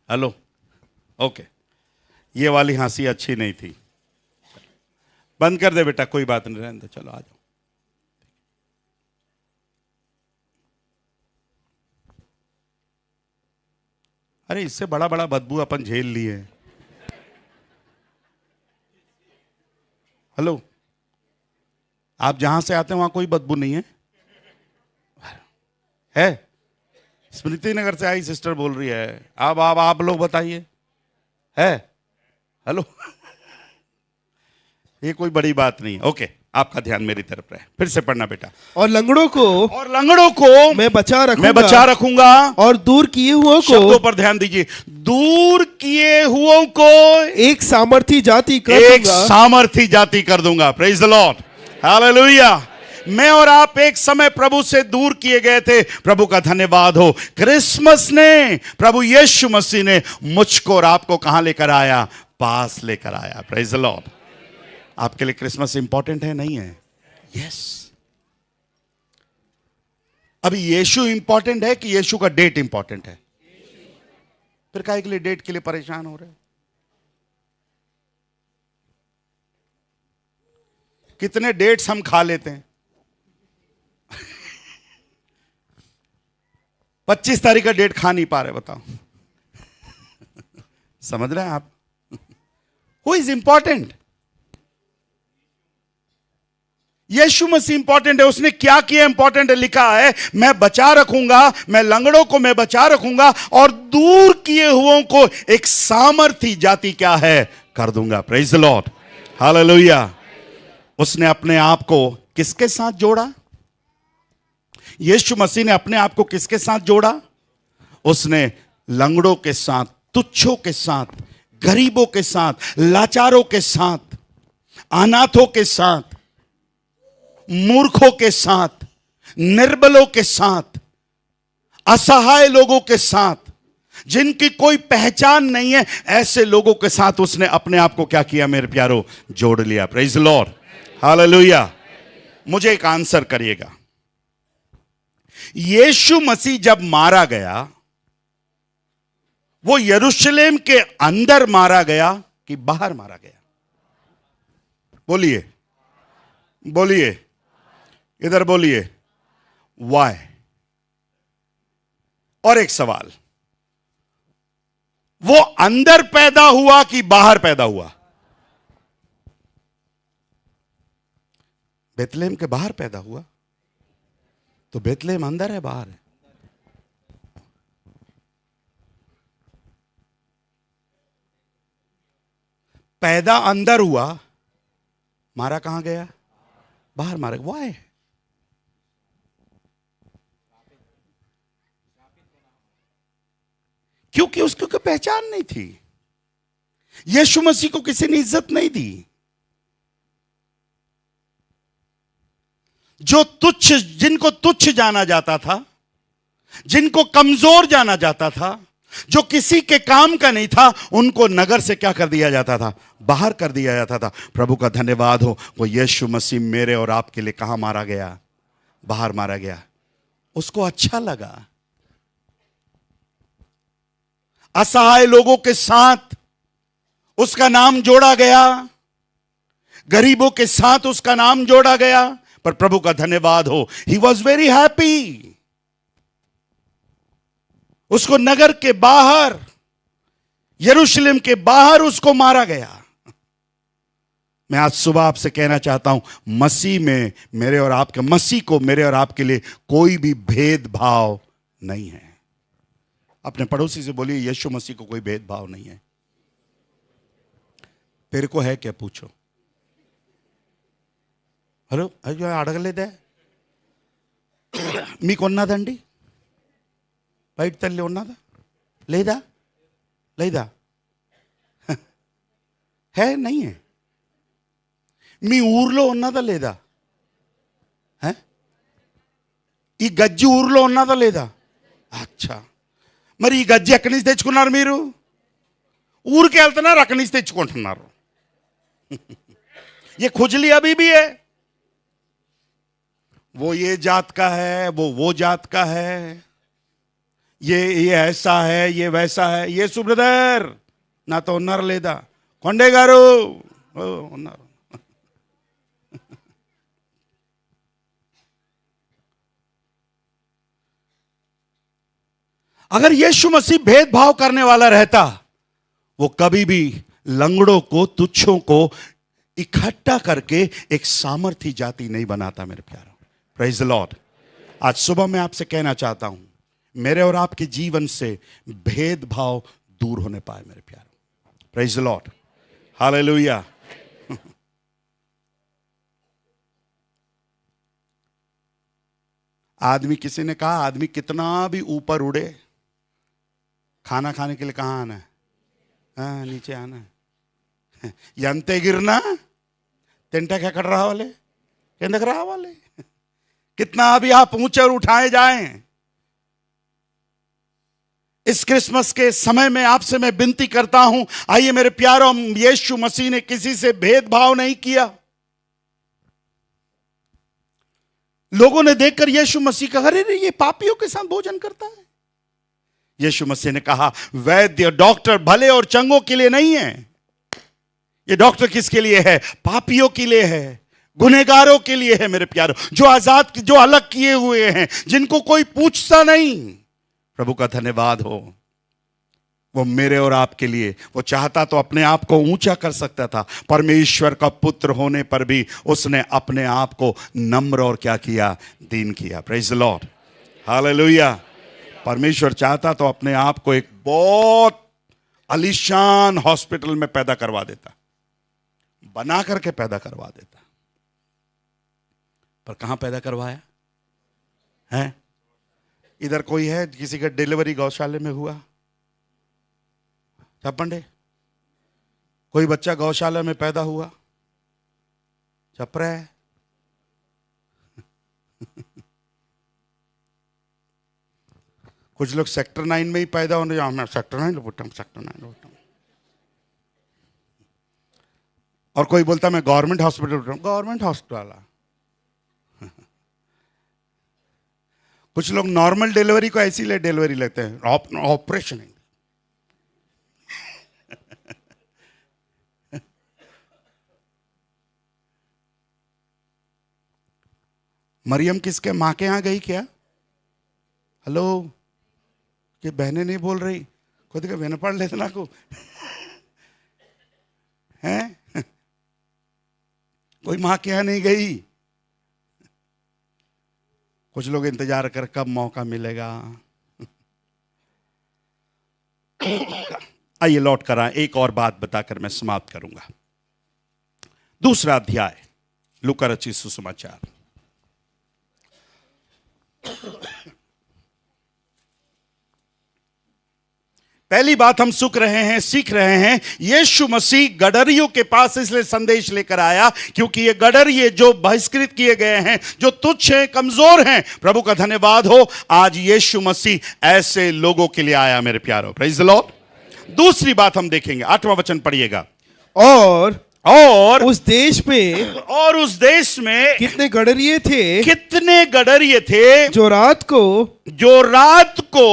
Hello, okay. ये वाली हंसी अच्छी नहीं थी, बंद कर दे बेटा, कोई बात नहीं, रहने दे, चलो आ जाओ। अरे इससे बड़ा बड़ा बदबू अपन झेल लिए। हेलो, आप जहां से आते हैं वहां कोई बदबू नहीं है? है? स्मृति नगर से आई सिस्टर बोल रही है। अब आप लोग बताइए, है? हेलो ये कोई बड़ी बात नहीं है। ओके, आपका ध्यान मेरी तरफ रहे। फिर से पढ़ना बेटा। और लंगड़ों को मैं बचा रखूंगा और दूर किए हुओं को, शब्दों पर ध्यान दीजिए, दूर किए हुओं को एक सामर्थी जाति कर दूंगा। Praise the Lord, hallelujah. मैं और आप एक समय प्रभु से दूर किए गए थे, प्रभु का धन्यवाद हो। क्रिसमस ने, प्रभु यीशु मसीह ने मुझको और आपको कहां लेकर आया? पास लेकर आया। Praise the Lord. आपके लिए क्रिसमस इंपॉर्टेंट है, नहीं है? यस। अभी यीशु इंपॉर्टेंट है कि यीशु का डेट इंपॉर्टेंट है? फिर काहे के लिए डेट के लिए परेशान हो रहे? कितने डेट्स हम खा लेते हैं। 25 तारीख का डेट खा नहीं पा रहे, बताओ। समझ रहे हैं आप? Who is important? Yeshu Masih important है। उसने क्या किया इंपॉर्टेंट है? लिखा है मैं बचा रखूंगा, मैं लंगड़ों को मैं बचा रखूंगा और दूर किए हुओं को एक सामर्थी जाति क्या है? कर दूंगा। Praise the Lord, hallelujah. उसने अपने आप को किसके साथ जोड़ा? यीशु मसीह ने अपने आप को किसके साथ जोड़ा? उसने लंगड़ों के साथ, तुच्छों के साथ, गरीबों के साथ, लाचारों के साथ, अनाथों के साथ, मूर्खों के साथ, निर्बलों के साथ, असहाय लोगों के साथ, जिनकी कोई पहचान नहीं है, ऐसे लोगों के साथ उसने अपने आप को क्या किया मेरे प्यारो? जोड़ लिया। Praise the Lord, hallelujah. मुझे एक आंसर करिएगा, यीशु मसीह जब मारा गया, वो यरूशलेम के अंदर मारा गया कि बाहर मारा गया? बोलिए, बोलिए, इधर बोलिए। वाई? और एक सवाल, वो अंदर पैदा हुआ कि बाहर पैदा हुआ? बेतलेहम के बाहर पैदा हुआ, तो बेतलेहम अंदर है बाहर है? पैदा अंदर हुआ, मारा कहां गया? बाहर मारा। वाई? क्योंकि उसको कोई पहचान नहीं थी। यीशु मसीह को किसी ने इज्जत नहीं दी। जो तुच्छ, जिनको तुच्छ जाना जाता था, जिनको कमजोर जाना जाता था, जो किसी के काम का नहीं था, उनको नगर से क्या कर दिया जाता था? बाहर कर दिया जाता था। प्रभु का धन्यवाद हो, वो यीशु मसीह मेरे और आपके लिए कहां मारा गया? बाहर मारा गया। उसको अच्छा लगा। असहाय लोगों के साथ उसका नाम जोड़ा गया। गरीबों के साथ उसका नाम जोड़ा गया। पर प्रभु का धन्यवाद हो, ही वॉज वेरी हैप्पी। उसको नगर के बाहर, यरूशलेम के बाहर उसको मारा गया। मैं आज सुबह आपसे कहना चाहता हूं, मसीह में मेरे और आपके, मसीह को मेरे और आपके लिए कोई भी भेदभाव नहीं है। अपने पड़ोसी से बोलिए, यीशु मसीह को कोई भेदभाव नहीं है। तेरे को है क्या, पूछो। हेलो, अयो अड़गलेदे मीकुन्नదండి, బయట తల్లి ఉన్నదా లేదా? లేదా? है नहीं है? మీ ఊర్లో ఉన్నదా లేదా? ఈ గజ్జి ఊర్లో ఉన్నదా లేదా? అచ్చా, మరి ఈ గజ్జి ఎక్కడి నుంచి తెచ్చుకున్నారు మీరు? ఊరికి వెళ్తున్నారు, అక్కడి నుంచి తెచ్చుకుంటున్నారు। ये खुजली अभी भी है। वो ये जात का है, वो जात का है, ये ऐसा है, ये वैसा है। ये सुब्रदर ना तो उन्नर लेदा కొండే గారు ఉన్నారు। अगर यीशु मसीह भेदभाव करने वाला रहता, वो कभी भी लंगड़ों को, तुच्छों को इकट्ठा करके एक सामर्थी जाति नहीं बनाता। मेरे प्यारों, प्रेज द लॉर्ड। आज सुबह मैं आपसे कहना चाहता हूं, मेरे और आपके जीवन से भेदभाव दूर होने पाए। मेरे प्यारों, प्रेज द लॉर्ड, हालेलुया। आदमी, किसी ने कहा आदमी कितना भी ऊपर उड़े, खाना खाने के लिए कहां आना है? हाँ, नीचे आना है। यंते गिरना तिंटा क्या कर रहा वाले, क्या रहा वाले। कितना भी आप ऊंचे और उठाए जाएं, इस क्रिसमस के समय में आपसे मैं विनती करता हूं, आइए मेरे प्यारों, यीशु मसीह ने किसी से भेदभाव नहीं किया। लोगों ने देखकर यीशु मसीह का, अरे ये पापियों के साथ भोजन करता है। यीशु मसीह ने कहा, वैद्य, डॉक्टर भले और चंगों के लिए नहीं है। ये डॉक्टर किसके लिए है? पापियों के लिए है, गुनहगारों के लिए है। मेरे प्यारों, जो आजाद, जो अलग किए हुए हैं, जिनको कोई पूछता नहीं। प्रभु का धन्यवाद हो, वो मेरे और आपके लिए, वो चाहता तो अपने आप को ऊंचा कर सकता था। परमेश्वर का पुत्र होने पर भी उसने अपने आप को नम्र और क्या किया? दीन किया। Praise the Lord, hallelujah. परमेश्वर चाहता तो अपने आप को एक बहुत आलीशान हॉस्पिटल में पैदा करवा देता, बना करके पैदा करवा देता। पर कहां पैदा करवाया है? इधर कोई है, किसी का डिलीवरी गौशाले में हुआ? चप्पंडे, कोई बच्चा गौशाला में पैदा हुआ? चपरा है। कुछ लोग सेक्टर 9 में ही पैदा होने, मैं सेक्टर 9 लुटा, सेक्टर 9 लुटा। और कोई बोलता मैं गवर्नमेंट हॉस्पिटल लुटा, गवर्नमेंट हॉस्पिटल वाला। कुछ लोग नॉर्मल डिलीवरी को ऐसी ले डिलीवरी लेते हैं, ऑपरेशन है। मरियम किसके मां के यहां गई क्या? हेलो, कि बहनें नहीं बोल रही, खुद के बहन पढ़ लेते ना को हैं। कोई मां के यहां नहीं गई। कुछ लोग इंतजार कर कब मौका मिलेगा। आइए लौट कर आए, एक और बात बताकर मैं समाप्त करूंगा। दूसरा अध्याय लूका रचित सुसमाचार। पहली बात हम सीख रहे हैं, यीशु मसीह गडरियों के पास इसलिए संदेश लेकर आया क्योंकि ये गडरिये जो बहिष्कृत किए गए हैं, जो तुच्छ हैं, कमजोर हैं, प्रभु का धन्यवाद हो, आज यीशु मसीह ऐसे लोगों के लिए आया। मेरे प्यारों, प्रेज द लॉर्ड। दूसरी बात हम देखेंगे, 8वां वचन पढ़िएगा। और उस देश में कितने गडरिये थे जो रात को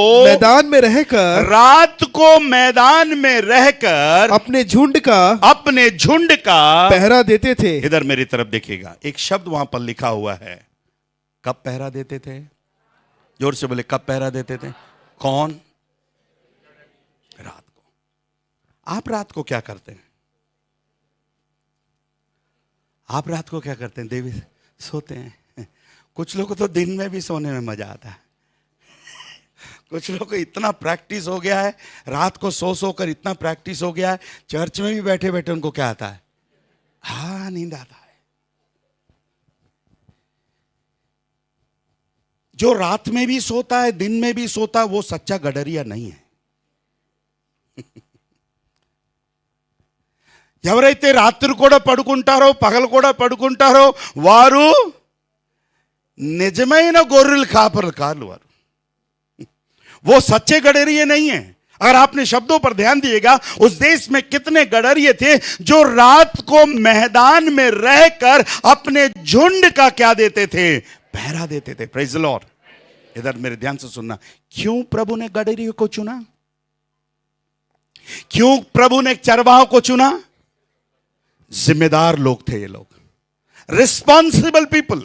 मैदान में रहकर अपने झुंड का पहरा देते थे। इधर मेरी तरफ देखिएगा, एक शब्द वहां पर लिखा हुआ है, कब पहरा देते थे? जोर से बोले, कब पहरा देते थे? कौन? रात को। आप रात को क्या करते हैं? आप रात को क्या करते हैं? देवी सोते हैं। कुछ लोग को तो दिन में भी सोने में मजा आता है। कुछ लोग को इतना प्रैक्टिस हो गया है, रात को सो कर इतना प्रैक्टिस हो गया है, चर्च में भी बैठे बैठे उनको क्या आता है? हाँ, नींद आता है। जो रात में भी सोता है, दिन में भी सोता है, वो सच्चा गडरिया नहीं है। ఎవరైతే రాత్రి కూడా పడుకుంటారో పగలు కూడా పడుకుంటారో వారు నిజమైన గొర్రెల కాపరులు కాదు వారు। वो सच्चे गडरिये नहीं है। अगर आपने शब्दों पर ध्यान दिएगा, उस देश में कितने गडरिये थे जो रात को मैदान में रहकर अपने झुंड का क्या देते थे? पहरा देते थे। Praise the Lord. इधर मेरे ध्यान से सुनना, क्यों प्रभु ने गडरियों को चुना? क्यों प्रभु ने चरवाहों को चुना? जिम्मेदार लोग थे ये लोग, रिस्पॉन्सिबल पीपल,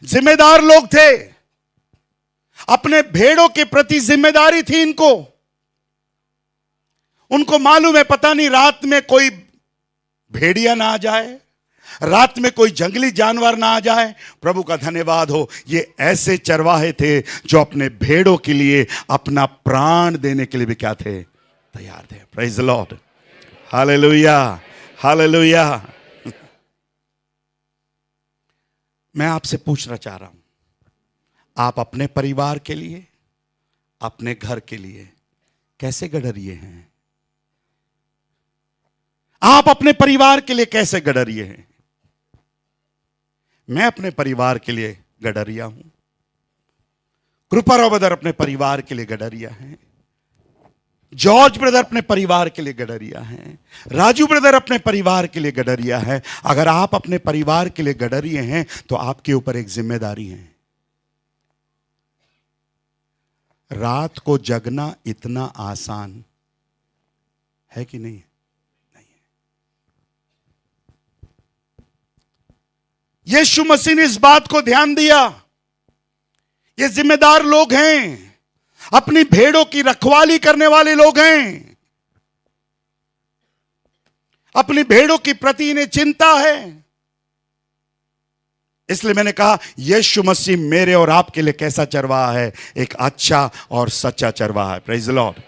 जिम्मेदार लोग थे। अपने भेड़ों के प्रति जिम्मेदारी थी इनको। उनको मालूम है, पता नहीं रात में कोई भेड़िया ना आ जाए, रात में कोई जंगली जानवर ना आ जाए। प्रभु का धन्यवाद हो, ये ऐसे चरवाहे थे जो अपने भेड़ों के लिए अपना प्राण देने के लिए भी क्या थे? तैयार थे। Praise the Lord. Hallelujah, hallelujah. मैं आपसे पूछना चाह रहा हूं, आप अपने परिवार के लिए, अपने घर के लिए कैसे गडरिये हैं? आप अपने परिवार के लिए कैसे गडरिये हैं? मैं अपने परिवार के लिए गडरिया हूं। कृपाराव ब्रदर अपने परिवार के लिए गडरिया हैं। जॉर्ज ब्रदर अपने परिवार के लिए गडरिया हैं। राजू ब्रदर अपने परिवार के लिए गडरिया है। अगर आप अपने परिवार के लिए गडरिये हैं तो आपके ऊपर एक जिम्मेदारी है। रात को जगना इतना आसान है कि नहीं? नहीं है। यीशु मसीह ने इस बात को ध्यान दिया। ये जिम्मेदार लोग हैं, अपनी भेड़ों की रखवाली करने वाले लोग हैं, अपनी भेड़ों की प्रति इन्हें चिंता है। इसलिए मैंने कहा, यीशु मसीह मेरे और आपके लिए कैसा चरवाहा है? एक अच्छा और सच्चा चरवाहा है। Praise the Lord,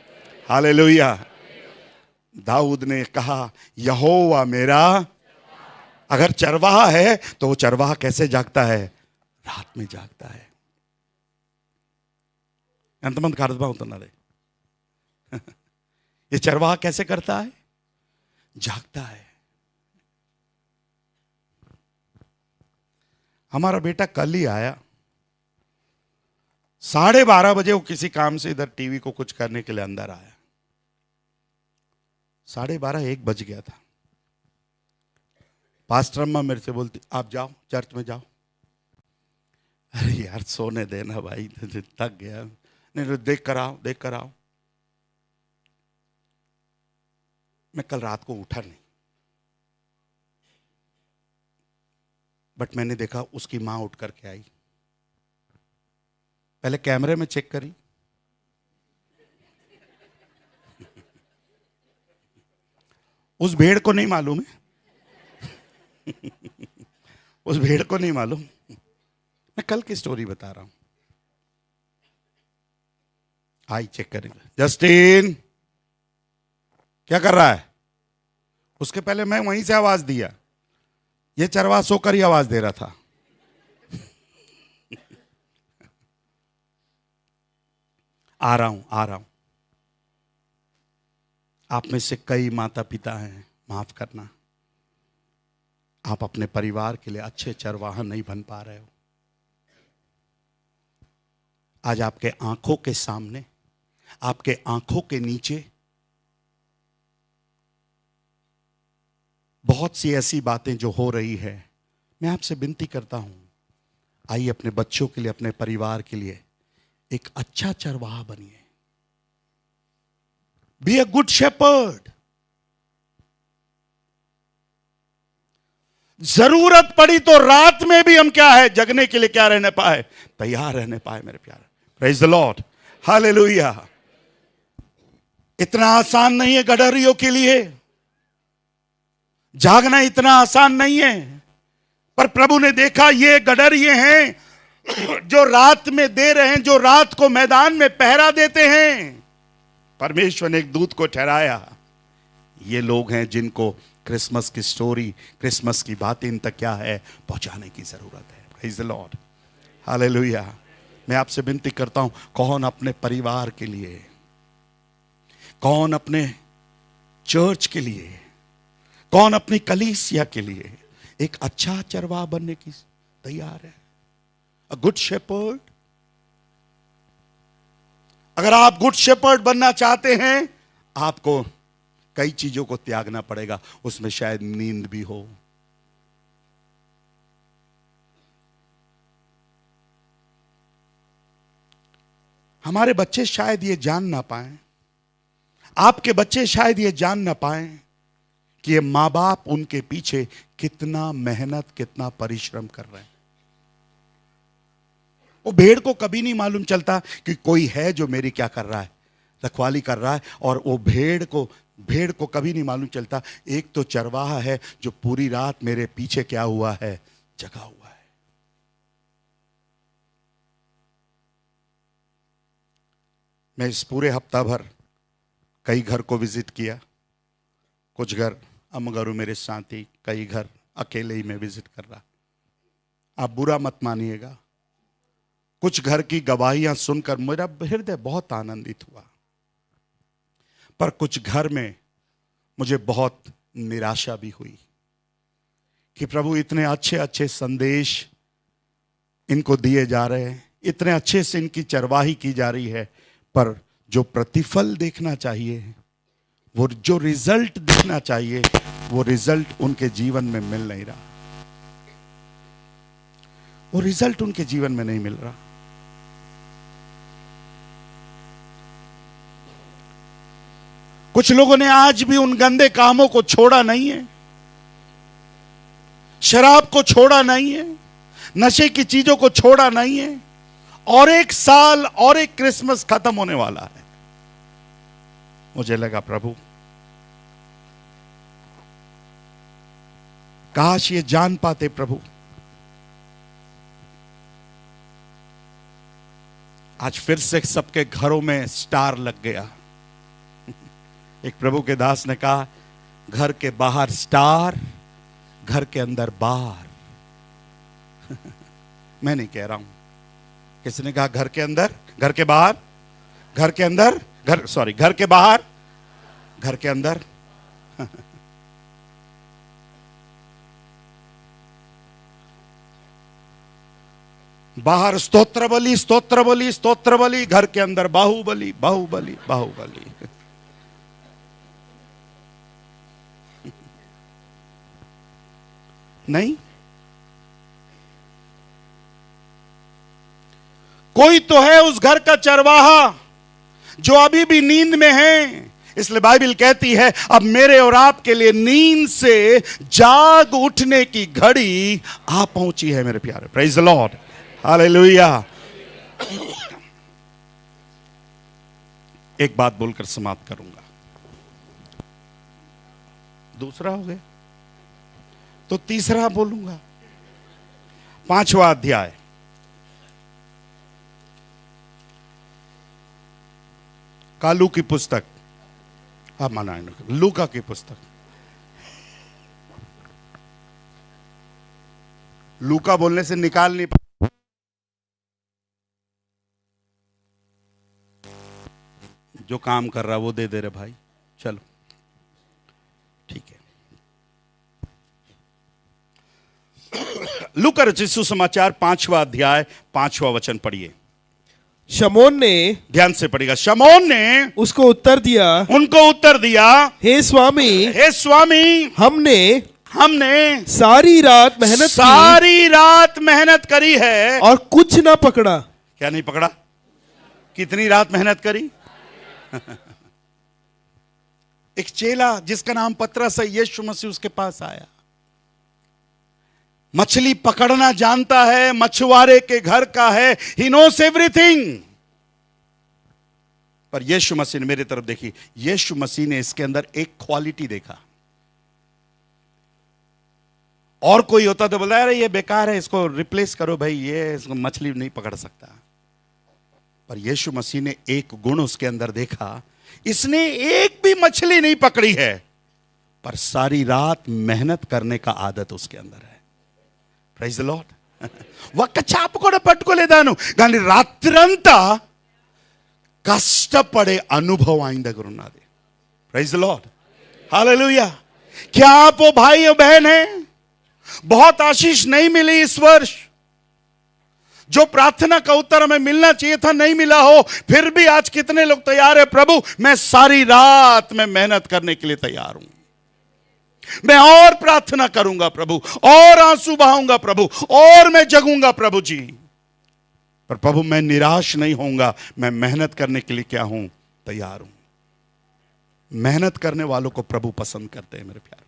hallelujah. Daud ने कहा, यहोवा मेरा। अगर चरवाहा है तो वो चरवाहा कैसे जागता है? रात में जागता है। ఎంతమంది అర్థమవుతున్నది? ये चरवाहा कैसे करता है? जागता है। हमारा बेटा कल ही आया, 12:30 बजे वो किसी काम से इधर टीवी को कुछ करने के लिए अंदर आया। 12:30 1 बज गया था। पास्टर अम्मा मेरे से बोलती, आप जाओ चर्च में जाओ। अरे यार सोने देना भाई, थक गया। नहीं, देख कर आओ। मैं कल रात को उठा नहीं, बट मैंने देखा उसकी मां उठ करके आई। पहले कैमरे में चेक करी, उस भेड़ को नहीं मालूम है। उस भेड़ को नहीं मालूम। मैं कल की स्टोरी बता रहा हूं। आई चेक करेंगे। जस्टिन क्या कर रहा है? उसके पहले मैं वहीं से आवाज दिया। ये चरवाहा सोकर ही आवाज दे रहा था। आ रहा हूं। आप में से कई माता पिता हैं, माफ करना, आप अपने परिवार के लिए अच्छे चरवाहा नहीं बन पा रहे हो। आज आपके आंखों के सामने, आपके आंखों के नीचे बहुत सी ऐसी बातें जो हो रही है, मैं आपसे विनती करता हूं, आइए अपने बच्चों के लिए, अपने परिवार के लिए एक अच्छा चरवाहा बनिए। Be a good shepherd. जरूरत पड़ी तो रात में भी हम क्या है, जगने के लिए क्या रहने पाए, तैयार रहने पाए मेरे प्यारे। Praise the Lord, hallelujah. इतना आसान नहीं है गडरियों के लिए, जागना इतना आसान नहीं है। पर प्रभु ने देखा ये गडरिये हैं जो रात में दे रहे हैं, जो रात को मैदान में पहरा देते हैं। परमेश्वर ने एक दूत को ठहराया, ये लोग हैं जिनको क्रिसमस की स्टोरी, क्रिसमस की बातें इन तक क्या है, पहुंचाने की जरूरत है। Praise the Lord, hallelujah. मैं आपसे विनती करता हूं, कौन अपने परिवार के लिए, कौन अपने चर्च के लिए, कौन अपनी कलीसिया के लिए एक अच्छा चरवाहा बनने की तैयार है? A good shepherd. अगर आप गुड शेपर्ड बनना चाहते हैं, आपको कई चीजों को त्यागना पड़ेगा, उसमें शायद नींद भी हो। हमारे बच्चे शायद ये जान ना पाए, आपके बच्चे शायद ये जान ना पाए कि ये मां बाप उनके पीछे कितना मेहनत, कितना परिश्रम कर रहे हैं। वो भेड़ को कभी नहीं मालूम चलता कि कोई है जो मेरी क्या कर रहा है, रखवाली कर रहा है। और वो भेड़ को कभी नहीं मालूम चलता, एक तो चरवाहा है जो पूरी रात मेरे पीछे क्या हुआ है, जगा हुआ है। मैं इस पूरे हफ्ता भर कई घर को विजिट किया। कुछ घर अमगरू मेरे साथी, कई घर अकेले ही मैं विजिट कर रहा। आप बुरा मत मानिएगा, कुछ घर की गवाहियां सुनकर मेरा हृदय बहुत आनंदित हुआ, पर कुछ घर में मुझे बहुत निराशा भी हुई कि प्रभु इतने अच्छे अच्छे संदेश इनको दिए जा रहे हैं, इतने अच्छे से इनकी चरवाही की जा रही है, पर जो प्रतिफल देखना चाहिए, वो जो रिजल्ट दिखना चाहिए, वो रिजल्ट उनके जीवन में मिल नहीं रहा। वो रिजल्ट उनके जीवन में नहीं मिल रहा। कुछ लोगों ने आज भी उन गंदे कामों को छोड़ा नहीं है, शराब को छोड़ा नहीं है, नशे की चीजों को छोड़ा नहीं है, और एक साल और एक क्रिसमस खत्म होने वाला है। मुझे लगा प्रभु काश ये जान पाते प्रभु। आज फिर से सबके घरों में स्टार लग गया। एक प्रभु के दास ने कहा, घर के बाहर स्टार, घर के अंदर बार। मैं नहीं कह रहा हूं, किसने कहा घर के अंदर, घर के बाहर, घर के अंदर, घर के बाहर, घर के अंदर। बाहर स्तोत्र बलि, स्तोत्र बलि, स्तोत्र बलि, घर के अंदर बाहुबली, बाहुबली, बाहुबली। नहीं, कोई तो है उस घर का चरवाहा जो अभी भी नींद में है। इसलिए बाइबल कहती है, अब मेरे और आपके लिए नींद से जाग उठने की घड़ी आ पहुंची है मेरे प्यारे। Praise the Lord, hallelujah. एक बात बोलकर समाप्त करूंगा। दूसरा हो गया तो तीसरा बोलूंगा। 5वां अध्याय, कालू की पुस्तक, आप माना लूका की पुस्तक। लूका बोलने से निकाल नहीं पा, जो काम कर रहा वो दे दे रहे भाई। चलो ठीक है। लूका रचित सुसमाचार 5वां अध्याय 5वां वचन पढ़िए। शमौन ने, ध्यान से पढ़ेगा, शमौन ने उसको उत्तर दिया, उनको उत्तर दिया, हे स्वामी, हे स्वामी, हमने सारी रात मेहनत करी है और कुछ ना पकड़ा। क्या नहीं पकड़ा? कितनी रात मेहनत करी? एक चेला जिसका नाम पतरस है, यीशु मसीह उसके पास आया। मछली पकड़ना जानता है, मछुआरे के घर का है, ही नोस एवरीथिंग। पर यीशु मसीह ने मेरी तरफ देखी, यीशु मसीह ने इसके अंदर एक क्वालिटी देखा। और कोई होता तो बोला अरे ये बेकार है, इसको रिप्लेस करो भाई, ये इसको मछली नहीं पकड़ सकता। पर यीशु मसीह ने एक गुण उसके अंदर देखा, इसने एक भी मछली नहीं पकड़ी है, पर सारी रात मेहनत करने का आदत उसके अंदर है। Praise the Lord. ఒక్క చేప కూడా పట్టుకోలేదాను కానీ రాత్రంతా కష్టపడే అనుభవం ఆయన దగ్గర ఉన్నది। Praise the Lord, hallelujah. क्या आप वो भाई और बहन हैं? बहुत आशीष नहीं मिली इस वर्ष, जो प्रार्थना का उत्तर हमें मिलना चाहिए था नहीं मिला हो, फिर भी आज कितने लोग तैयार है, प्रभु मैं सारी रात में मेहनत करने के लिए तैयार हूं, मैं और प्रार्थना करूंगा प्रभु, और आंसू बहाऊंगा प्रभु, और मैं जगूंगा प्रभु जी। पर प्रभु मैं निराश नहीं होऊंगा, मैं मेहनत करने के लिए क्या हूं? तैयार हूं। मेहनत करने वालों को प्रभु पसंद करते हैं मेरे प्यारों।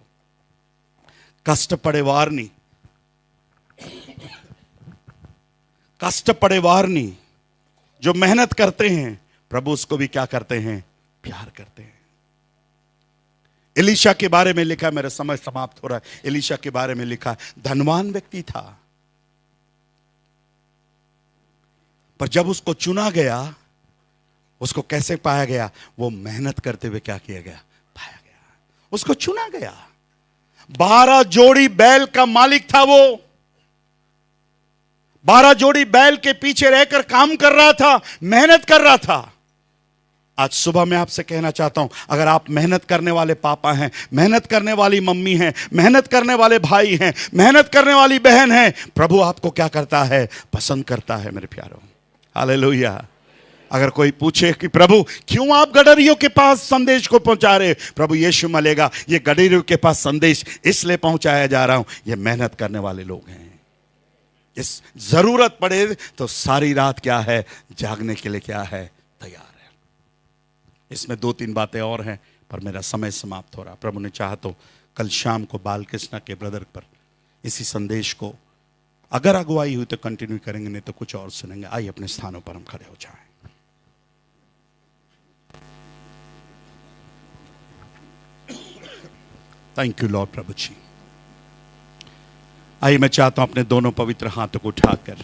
कष्टपड़ेवारनी, कष्टपड़ेवारनी जो मेहनत करते हैं, प्रभु उसको भी क्या करते हैं? प्यार करते हैं। एलीशा के बारे में लिखा, मेरा समय समाप्त हो रहा है। एलीशा के बारे में लिखा, धनवान व्यक्ति था, पर जब उसको चुना गया, उसको कैसे पाया गया? वो मेहनत करते हुए क्या किया गया? पाया गया, उसको चुना गया। 12 जोड़ी बैल का मालिक था वो, 12 जोड़ी बैल के पीछे रहकर काम कर रहा था, मेहनत कर रहा था। आज सुबह मैं आपसे कहना चाहता हूं, अगर आप मेहनत करने वाले पापा हैं, मेहनत करने वाली मम्मी हैं, मेहनत करने वाले भाई हैं, मेहनत करने वाली बहन हैं, प्रभु आपको क्या करता है? पसंद करता है मेरे प्यारों। हालेलुया। अगर कोई पूछे कि प्रभु क्यों आप गडरियों के पास संदेश को पहुंचा रहे, प्रभु यीशु मलेगा, ये गडरियों के पास संदेश इसलिए पहुंचाया जा रहा हूं, ये मेहनत करने वाले लोग हैं। इस जरूरत पड़े तो सारी रात क्या है? जागने के लिए क्या है? तैयार है। इसमें 2-3 बातें और हैं, पर मेरा समय समाप्त हो रहा। प्रभु ने चाहा तो कल शाम को बालकृष्णा के ब्रदर पर इसी संदेश को अगर अगुवाई हुई तो कंटिन्यू करेंगे, नहीं तो कुछ और सुनेंगे। आइए अपने स्थानों पर हम खड़े हो जाएं। थैंक यू लॉर्ड प्रभु जी। आइए मैं चाहता हूं अपने दोनों पवित्र हाथों को उठाकर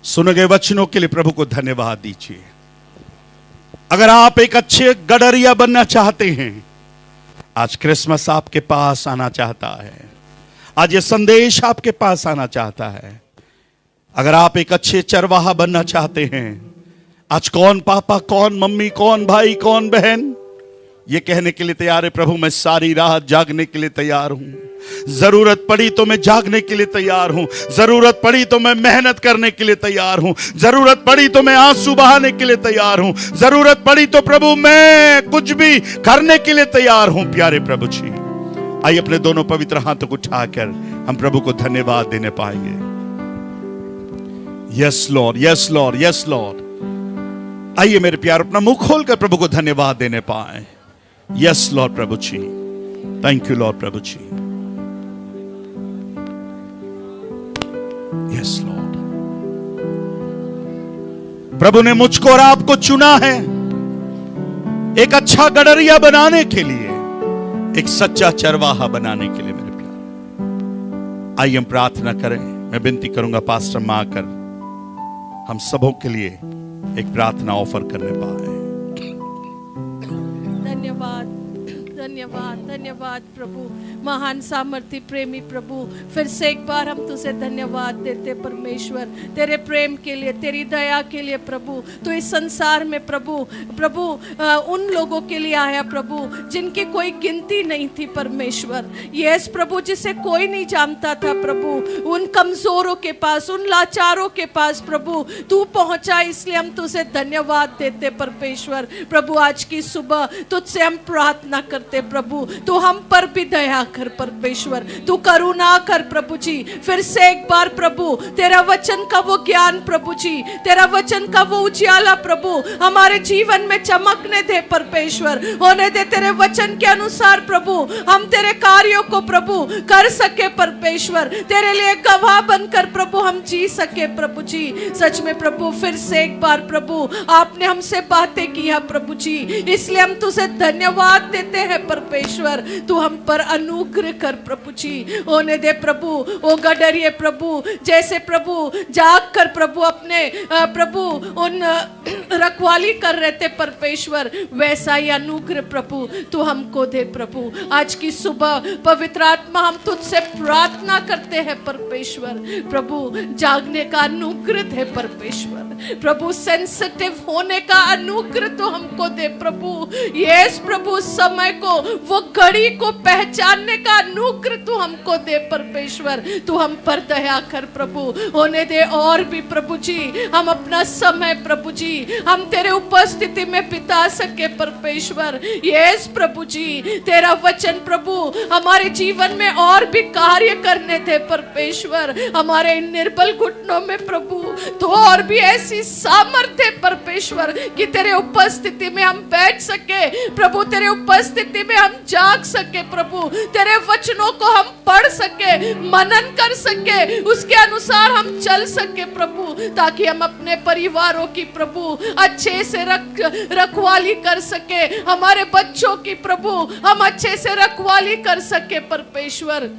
सुने गए वचनों के लिए प्रभु को धन्यवाद दीजिए। अगर आप एक अच्छे गडरिया बनना चाहते हैं, आज क्रिसमस आपके पास आना चाहता है, आज ये संदेश आपके पास आना चाहता है। अगर आप एक अच्छे चरवाहा बनना चाहते हैं, आज कौन पापा, कौन मम्मी, कौन भाई, कौन बहन ये कहने के लिए तैयार है, प्रभु मैं सारी रात जागने के लिए तैयार हूं, जरूरत पड़ी तो मैं जागने के लिए तैयार हूं, जरूरत पड़ी तो मैं मेहनत करने के लिए तैयार हूं, जरूरत पड़ी तो मैं आंसू बहाने के लिए तैयार हूं, जरूरत पड़ी तो प्रभु मैं कुछ भी करने के लिए तैयार हूं। प्यारे प्रभु जी, आइए अपने दोनों पवित्र हाथों को उठाकर हम प्रभु को धन्यवाद देने पाएंगे। Yes Lord, yes Lord, yes Lord. आइए मेरे प्यार अपना मुंह खोलकर प्रभु को धन्यवाद देने पाए। यस लॉर्ड प्रभु जी, थैंक यू लॉर्ड प्रभु जी। यस लॉर्ड, प्रभु ने मुझको और आपको चुना है एक अच्छा गडरिया बनाने के लिए, एक सच्चा चरवाहा बनाने के लिए। मेरे प्यार, आइए हम प्रार्थना करें। मैं विनती करूंगा पास्टर मां आकर हम सबों के लिए एक प्रार्थना ऑफर करने पाए। धन्यवाद, धन्यवाद प्रभु, महान सामर्थी प्रेमी प्रभु। फिर से एक बार हम तुझे धन्यवाद देते परमेश्वर, तेरे प्रेम के लिए, तेरी दया के लिए प्रभु। तो इस संसार में प्रभु उन लोगों के लिए आया प्रभु जिनकी कोई गिनती नहीं थी परमेश्वर। यस प्रभु, जिसे कोई नहीं जानता था प्रभु, उन कमजोरों के पास, उन लाचारों के पास प्रभु तू पहुंचा, इसलिए हम तुझे धन्यवाद देते परमेश्वर। प्रभु आज की सुबह तुझसे हम प्रार्थना करते प्रभु, तू हम पर भी दया कर परमेश्वर, तू करुणा कर प्रभु जी। फिर से एक बार प्रभु तेरा वचन का वो ज्ञान प्रभु जी, तेरा वचन का वो उजियाला प्रभु हमारे जीवन में चमकने दे परमेश्वर। होने दे तेरे वचन के अनुसार प्रभु हम तेरे कार्यों को प्रभु कर सके परमेश्वर, तेरे लिए गवाह बनकर प्रभु हम जी सके प्रभु जी। सच में प्रभु फिर से एक बार प्रभु आपने हमसे बातें किया प्रभु जी, इसलिए हम तुझे धन्यवाद देते हैं परमेश्वर। तू हम पर अनुग्रह कर प्रभु जी। होने दे प्रभु ओ गडरिए प्रभु, जैसे प्रभु जाग कर प्रभु अपने प्रभु उन रखवाली कर रहे थे परमेश्वर, वैसा ही अनुग्रह प्रभु तू हमको दे प्रभु। आज की सुबह पवित्र आत्मा हम तुझसे प्रार्थना करते हैं परमेश्वर, प्रभु जागने का अनुग्रह दे परमेश्वर, प्रभु सेंसिटिव होने का अनुग्रह तो हमको दे प्रभु। यस प्रभु समय को, वो घड़ी को पहचानने का अनुग्रह तू हमको दे परमेश्वर। तू हम पर दया कर प्रभु। होने दे और भी प्रभु जी हम अपना समय प्रभु जी हम तेरे उपस्थिति में बिता सके परमेश्वर। यस प्रभु जी तेरा वचन प्रभु हमारे जीवन में और भी कार्य करने दे परमेश्वर। हमारे इन निर्बल घुटनों में प्रभु तो और भी ऐसी सामर्थ्य परमेश्वर कि तेरे उपस्थिति में हम बैठ सके प्रभु, तेरे उपस्थिति में हम जाग सके प्रभु, तेरे वचनों को हम पढ़ सके, मनन कर सके, उसके अनुसार हम चल सके प्रभु, ताकि हम अपने परिवारों की प्रभु अच्छे से रखवाली कर सके, हमारे बच्चों की प्रभु हम अच्छे से रखवाली कर सके परमेश्वर।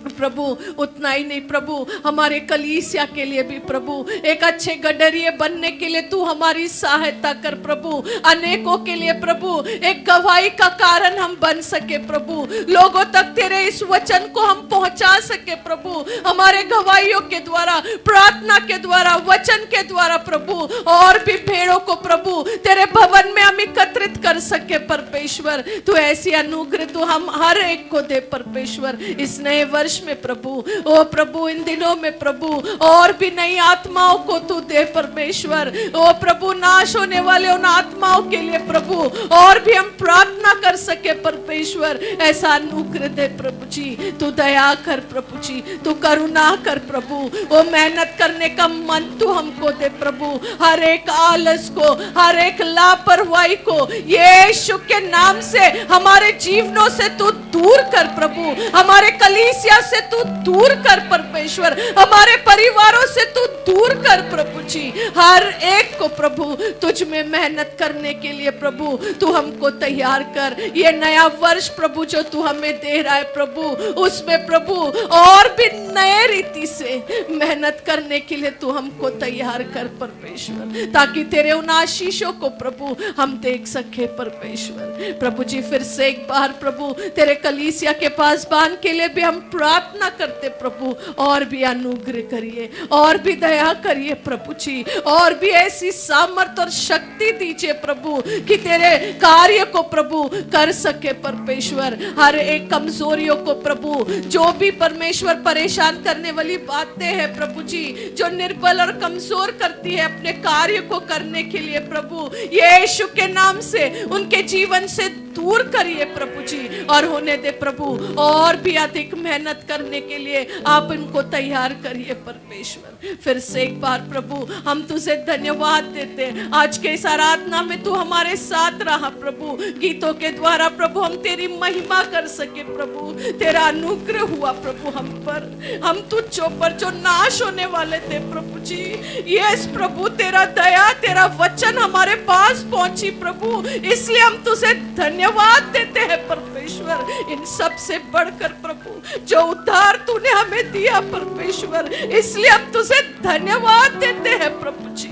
प्रभु उतना ही नहीं प्रभु हमारे कलीसिया के लिए भी प्रभु एक अच्छे गडरिये बनने के लिए तू हमारी सहायता कर प्रभु। अनेकों के लिए प्रभु एक गवाही का कारण हम बन सके प्रभु, लोगों तक तेरे इस वचन को हम पहुंचा सके प्रभु, हमारे गवाहियों के द्वारा, प्रार्थना के द्वारा, वचन के द्वारा प्रभु और भी भेड़ों को प्रभु तेरे भवन में हम एकत्रित कर सके परमेश्वर। तू ऐसी अनुग्रह तू हम हर एक को दे परमेश्वर। इस नए वर्ष में प्रभु ओ प्रभु इन दिनों में प्रभु और भी नई आत्माओं को तू दे परमेश्वर। ओ प्रभु नाश होने वाले उन आत्माओं के लिए प्रभु और भी हम प्रार्थना कर सके परमेश्वर। ऐसा अनुग्रह दे प्रभु जी, तू दया कर प्रभु जी, तू करुणा कर प्रभु। ओ मेहनत करने का मन तू हमको दे प्रभु, हर एक आलस को, हर एक लापरवाही को यीशु के नाम से हमारे जीवनों से तू दूर कर प्रभु, हमारे कलीसिया से तू दूर कर परमेश्वर, हमारे परिवारों से तू दूर कर प्रभु जी। हर एक को प्रभु तुझ में मेहनत करने के लिए प्रभु तू हमको तैयार कर। ये नया वर्ष प्रभु जो तू हमें दे रहा है प्रभु, उसमें प्रभु और भी नए रीति से मेहनत करने के लिए तू हमको तैयार कर परमेश्वर, ताकि तेरे उन आशीषों को प्रभु हम देख सके परमेश्वर। प्रभु जी फिर से एक बार प्रभु तेरे कलीसिया के पास बांध के लिए भी हम प्रार्थना करते प्रभु, और भी अनुग्रह करिए, और भी दया करिए प्रभु जी, और भी ऐसी सामर्थ और शक्ति दीजिए प्रभु कि तेरे कार्य को प्रभु कर सके परमेश्वर। हर एक कमजोरियों को प्रभु, जो भी परमेश्वर परेशान करने वाली बातें हैं प्रभु जी, जो निर्बल और कमजोर करती है अपने कार्य को करने के लिए प्रभु, यीशु के नाम से उनके जीवन से दूर करिए प्रभु जी, और होने दे प्रभु और भी अधिक मेहनत करने के लिए आप इनको तैयार करिए परमेश्वर। फिर से एक बार प्रभु हम तुझे धन्यवाद देते हैं, आज के इस आराधना में तू हमारे साथ रहा प्रभु, गीतों के द्वारा प्रभु हम तेरी महिमा कर सके प्रभु, तेरा अनुग्रह हुआ प्रभु हम पर, हम तुझ पर जो नाश होने वाले थे प्रभु जी, यस प्रभु तेरा दया, तेरा वचन हमारे पास पहुंची प्रभु, इसलिए हम तुझे धन्यवाद देते हैं परमेश्वर। इन सब से बढ़कर प्रभु जो उद्धार तूने हमें दिया परमेश्वर, इसलिए हम तुझे धन्यवाद देते हैं प्रभु जी।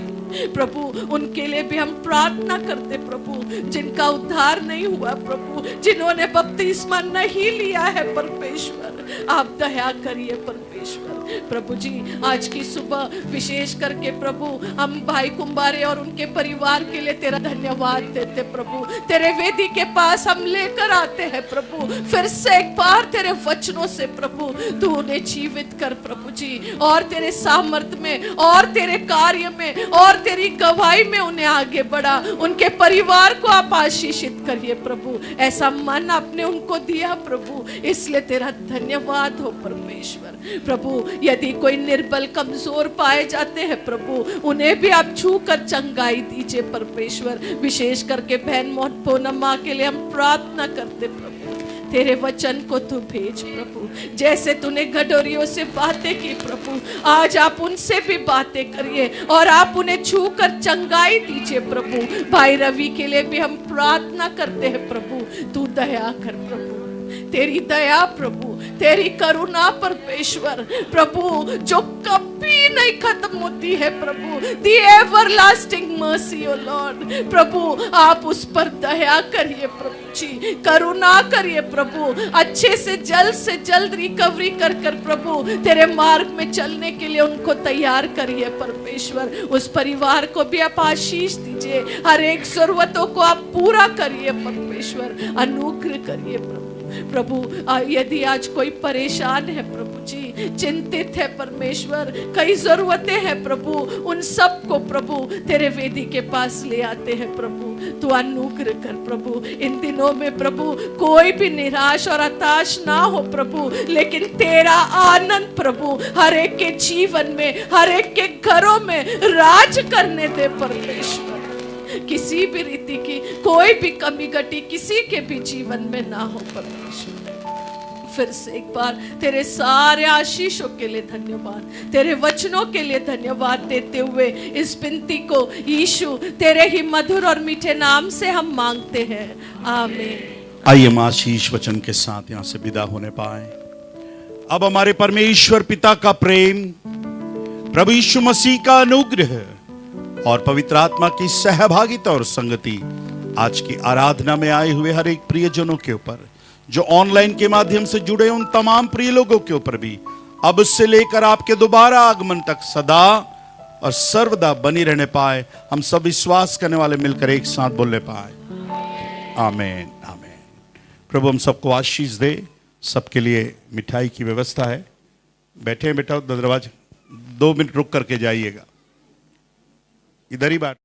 प्रभु उनके लिए भी हम प्रार्थना करते प्रभु, जिनका उद्धार नहीं हुआ प्रभु, जिन्होंने बपतिस्मा नहीं लिया है परमेश्वर, आप दया करिए परमेश्वर। प्रभु जी आज की सुबह विशेष करके प्रभु हम भाई कुंबारे और उनके परिवार के लिए तेरा धन्यवाद देते प्रभु। तेरे वेदी के पास हम लेकर आते हैं प्रभु, फिर से एक बार तेरे वचनों से प्रभु तू उन्हें जीवित कर प्रभु जी, और तेरे सामर्थ्य में और तेरे कार्य में और तेरी गवाही में उन्हें आगे बढ़ा। उनके परिवार को आप आशीषित करिए प्रभु, ऐसा मन आपने उनको दिया प्रभु, इसलिए तेरा धन्यवाद हो परमेश्वर। प्रभु यदि कोई निर्बल कमजोर पाए जाते हैं प्रभु, उन्हें भी आप छू कर चंगाई दीजिए परमेश्वर। विशेष करके बहन पूनम के लिए हम प्रार्थना करते प्रभु, तेरे वचन को तू भेज प्रभु, जैसे तूने घडोरियों से बातें की प्रभु, आज आप उनसे भी बातें करिए और आप उन्हें छू कर चंगाई दीजिए प्रभु। भाई रवि के लिए भी हम प्रार्थना करते हैं प्रभु, तू दया कर प्रभु, तेरी दया प्रभु, तेरी करुणा परमेश्वर प्रभु, जो कभी नहीं खत्म होती है प्रभु, दी एवरलास्टिंग मर्सी ओ लॉर्ड प्रभु, आप उस पर दया करिए प्रभु जी, करुणा करिए प्रभु, अच्छे से जल्द रिकवरी कर प्रभु तेरे मार्ग में चलने के लिए उनको तैयार करिए परमेश्वर। उस परिवार को भी आप आशीष दीजिए, हर एक जरूरतों को आप पूरा करिए परमेश्वर, अनुग्रह करिए प्रभु। प्रभु यदि आज कोई परेशान है प्रभु जी, चिंतित है परमेश्वर, कई जरूरतें हैं प्रभु, उन सब को प्रभु तेरे वेदी के पास ले आते हैं प्रभु, तू अनुग्रह कर प्रभु। इन दिनों में प्रभु कोई भी निराश और हताश ना हो प्रभु, लेकिन तेरा आनंद प्रभु हर एक के जीवन में, हर एक के घरों में राज करने दे परमेश्वर। किसी भी रीति की कोई भी कमी घटी किसी के भी जीवन में ना हो परमेश्वर। फिर से एक बार तेरे सारे आशीषों के लिए धन्यवाद, तेरे वचनों के लिए धन्यवाद देते हुए इस विनती को यीशु तेरे ही मधुर और मीठे नाम से हम मांगते हैं, आमीन। आइए हम आशीष वचन के साथ यहां से विदा होने पाए। अब हमारे परमेश्वर पिता का प्रेम, प्रभु यीशु मसीह का अनुग्रह और पवित्र आत्मा की सहभागिता और संगति आज की आराधना में आए हुए हर एक प्रियजनों के ऊपर, जो ऑनलाइन के माध्यम से जुड़े उन तमाम प्रिय लोगों के ऊपर भी अब से लेकर आपके दोबारा आगमन तक सदा और सर्वदा बनी रहने पाए। हम सब विश्वास करने वाले मिलकर एक साथ बोलने पाए, आमीन आमीन। प्रभु हम सबको आशीष दे। सबके लिए मिठाई की व्यवस्था है, बैठे बेटा दरवाजा 2 मिनट रुक करके जाइएगा, इधर ही बात।